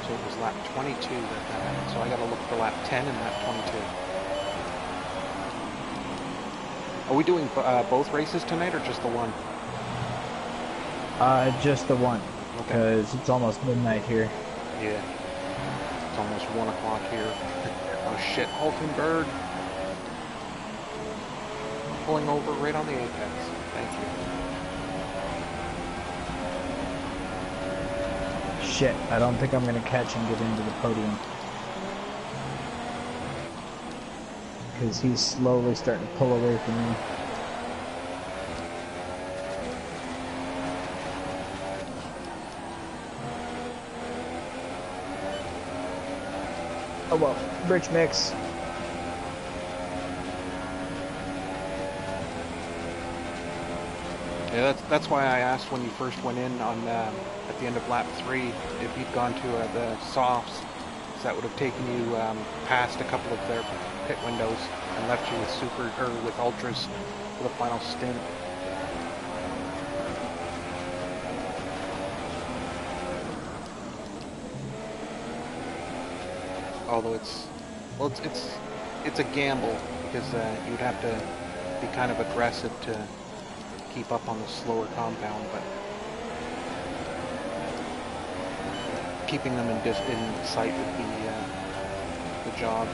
So it was lap 22 that happened. So I gotta look for lap 10 and lap 22. Are we doing both races tonight or just the one? Just the one. Because it's almost midnight here. Yeah. It's almost 1 o'clock here. Oh shit, halting bird. Pulling over right on the apex. Thank you. Shit, I don't think I'm gonna catch and get into the podium. Because he's slowly starting to pull away from me. Oh well, bridge mix. Yeah, that's why I asked when you first went in on at the end of lap 3 if you'd gone to the softs, because that would have taken you past a couple of their pit windows and left you with super or with ultras for the final stint. Although it's a gamble because you'd have to be kind of aggressive to keep up on the slower compound, but keeping them in sight would be the job.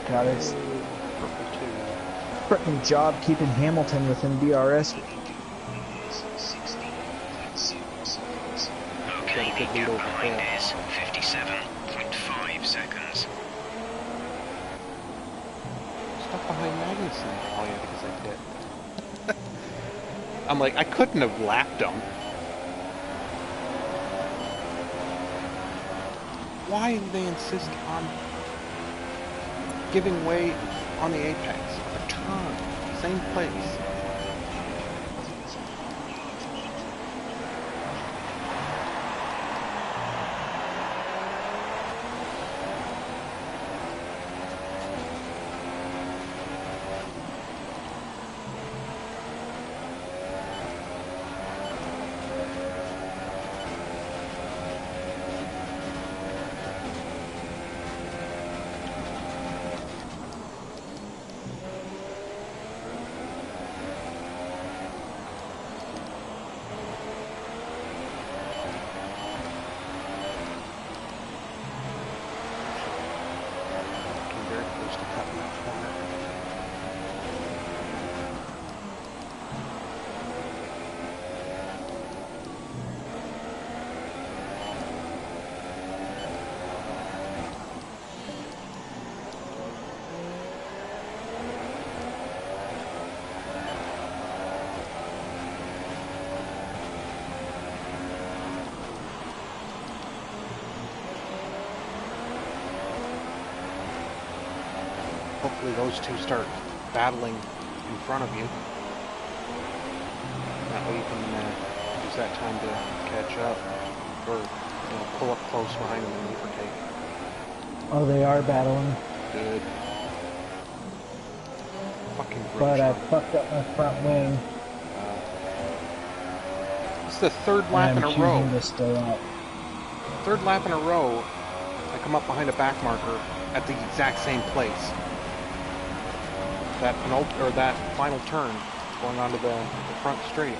God, it's frickin' job keeping Hamilton within DRS. Okay, the gap behind is 57.5 seconds. Stuck behind Magnussen. Oh yeah, because I did. I'm like, I couldn't have lapped him. Why do they insist on giving way on the apex? A turn, same place. Hopefully those two start battling in front of you. That way you can use that time to catch up, or pull up close behind them and overtake. Oh, they are battling. Good. Fucking British. But I fucked up my front wing. It's the third lap in a row. To stay out. Third lap in a row, I come up behind a back marker at the exact same place. That final turn going onto the front straight.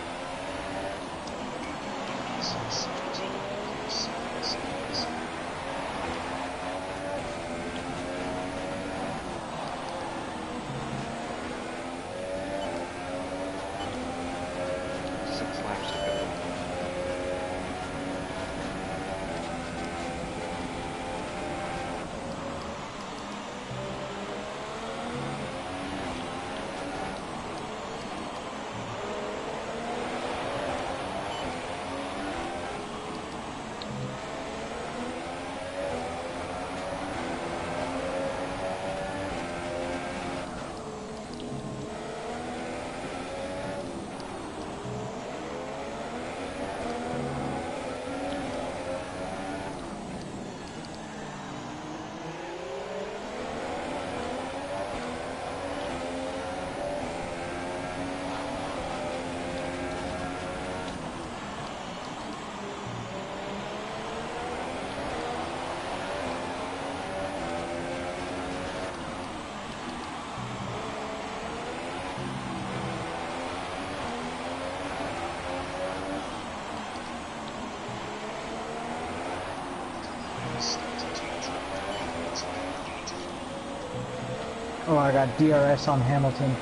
Oh, I got DRS on Hamilton.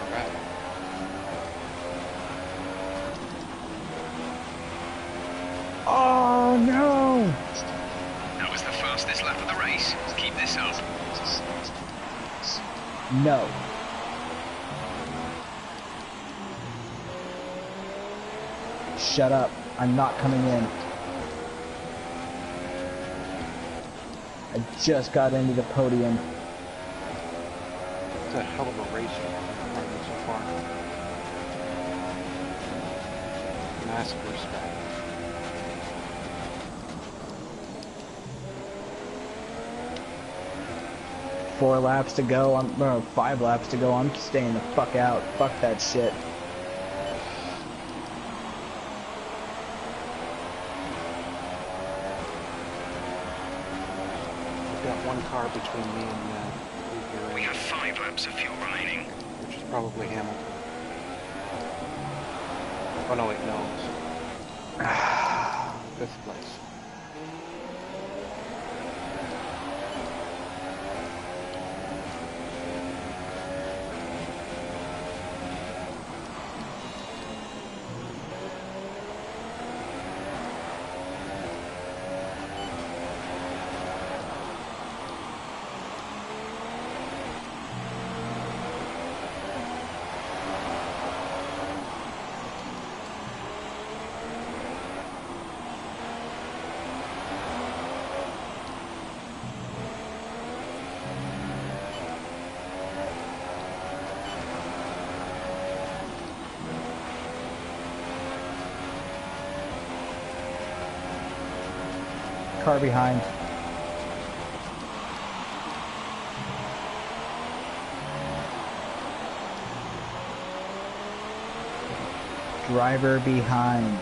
Alright. Oh no! That was the fastest lap of the race. Keep this up. No. Shut up. I'm not coming in. I just got into the podium. It's a hell of a race so far. Massive respect. Four laps to go. No, 5 laps to go. I'm staying the fuck out. Fuck that shit. We've got one car between me and We have 5 laps of fuel remaining. which is probably Hamilton. Oh no, wait, no. It's 5th place. Car behind. Driver behind.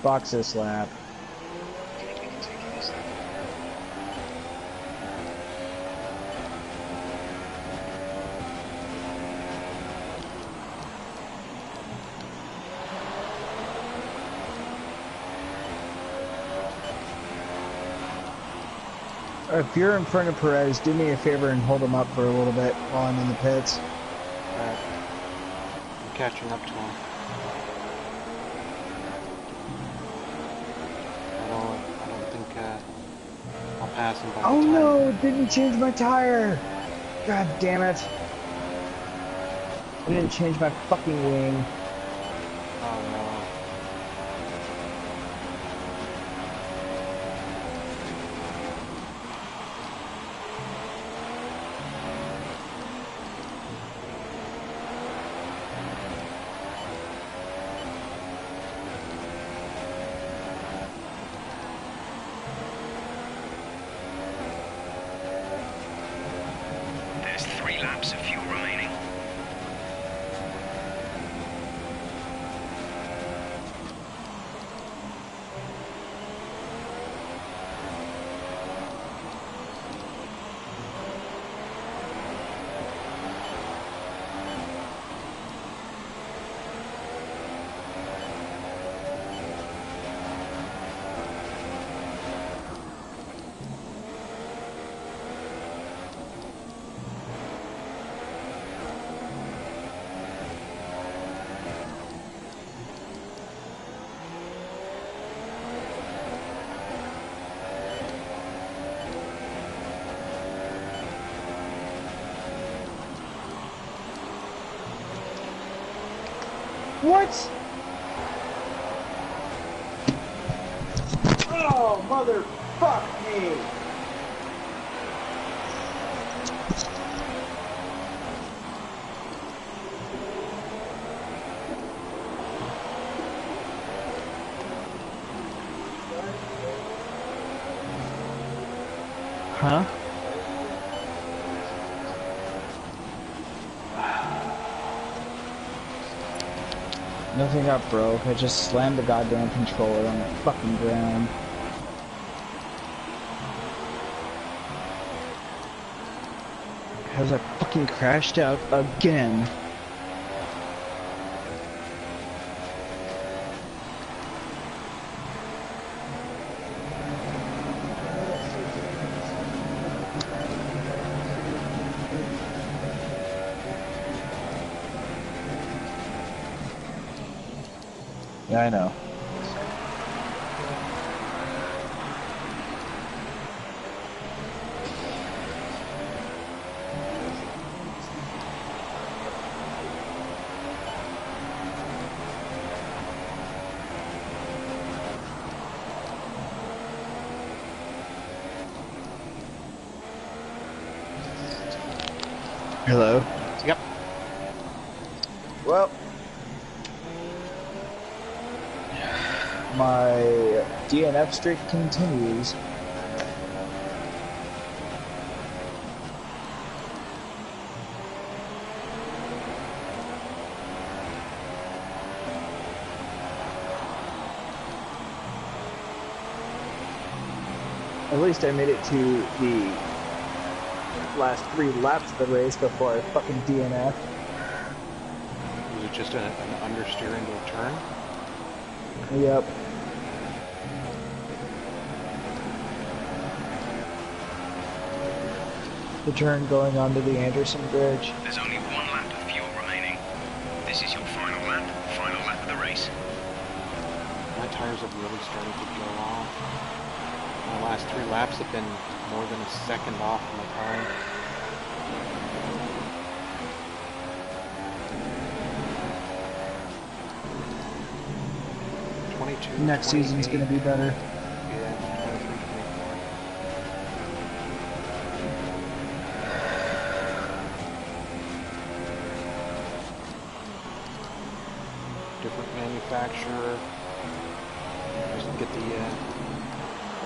Box this lap. If you're in front of Perez, do me a favor and hold him up for a little bit while I'm in the pits. Alright. I'm catching up to him. I don't think I'll pass him by Oh the time. no, didn't change my tire. God damn it. I didn't change my fucking wing. Oh no. There's 3 laps of fuel remaining. What? Oh, motherfuck me. Nothing got broke. I just slammed the goddamn controller on the fucking ground. Because I fucking crashed out again. Yeah, I know. Hello? Yep. Well, my DNF streak continues. At least I made it to the last 3 laps of the race before I fucking DNF. Was it just an understeer into a turn? Yep. The turn going onto the Anderson Bridge. There's only 1 lap of fuel remaining. This is your final lap of the race. My tires have really started to go off. My last 3 laps have been more than a second off my time. Next season's gonna be better. Yeah, 23, 24. Different manufacturer. Doesn't get the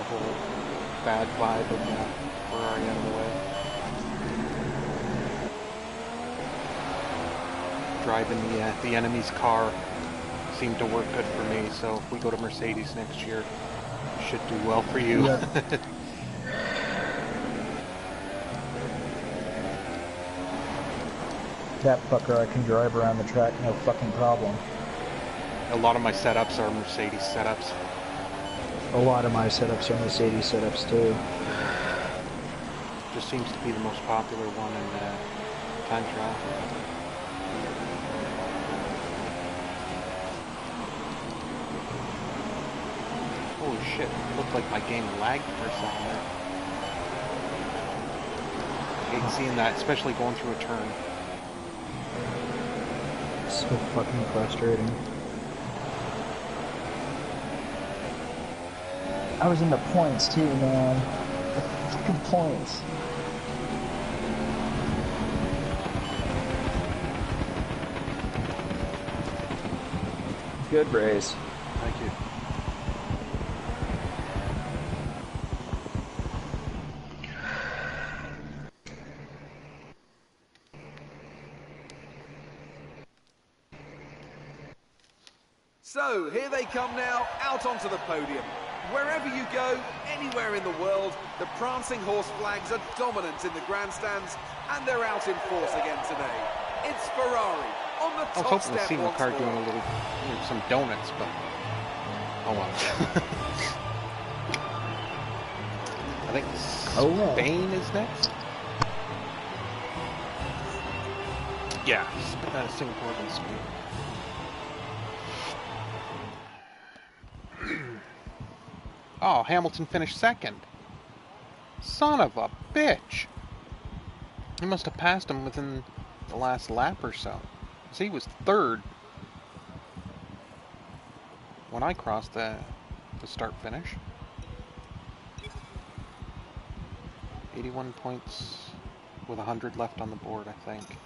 whole bad vibe of Ferrari out of the way. Driving the enemy's car seemed to work good for me, so if we go to Mercedes next year, it should do well for you. Yep. That fucker I can drive around the track, no fucking problem. A lot of my setups are Mercedes setups. A lot of my setups are Mercedes setups too. Just seems to be the most popular one in time trial. Holy shit, it looked like my game lagged for a second there. I hate seeing that, especially going through a turn. So fucking frustrating. I was in the points too, man. The fucking points. Good race. Thank you. So, here they come now, out onto the podium. Wherever you go, anywhere in the world, the prancing horse flags are dominant in the grandstands, and they're out in force again today. It's Ferrari on the top I was hoping to step see once McCart more. doing a little, some donuts, but oh well. I think Spain is next. Yeah, Singapore and Spain. Oh, Hamilton finished second. Son of a bitch. He must have passed him within the last lap or so. 'Cause he was third when I crossed the start finish. 81 points with 100 left on the board, I think.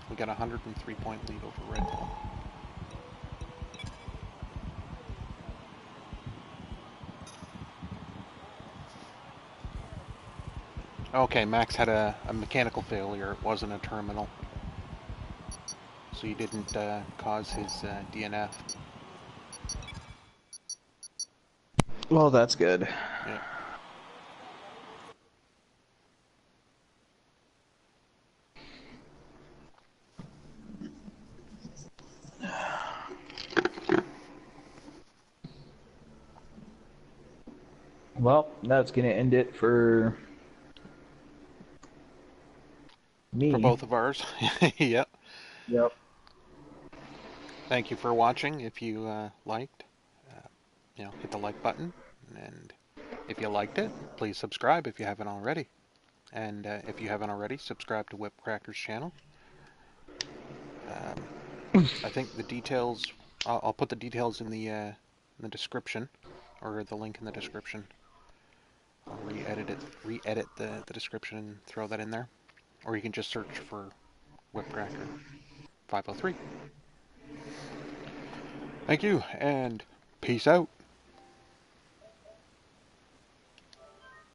We got a 103 point lead over Red Bull. Okay, Max had a mechanical failure. It wasn't a terminal. so you didn't cause his DNF. Well, that's good. Yeah. Well, that's gonna end it for me. For both of ours. Yep. Yep. Thank you for watching. If you liked, hit the like button, and if you liked it, please subscribe if you haven't already. And if you haven't already, subscribe to Wh1pKrack3r's channel. I think the details, I'll put the details in the description, or the link in the description. I'll re-edit the description and throw that in there. Or you can just search for Wh1pKrack3r503. Thank you, and peace out.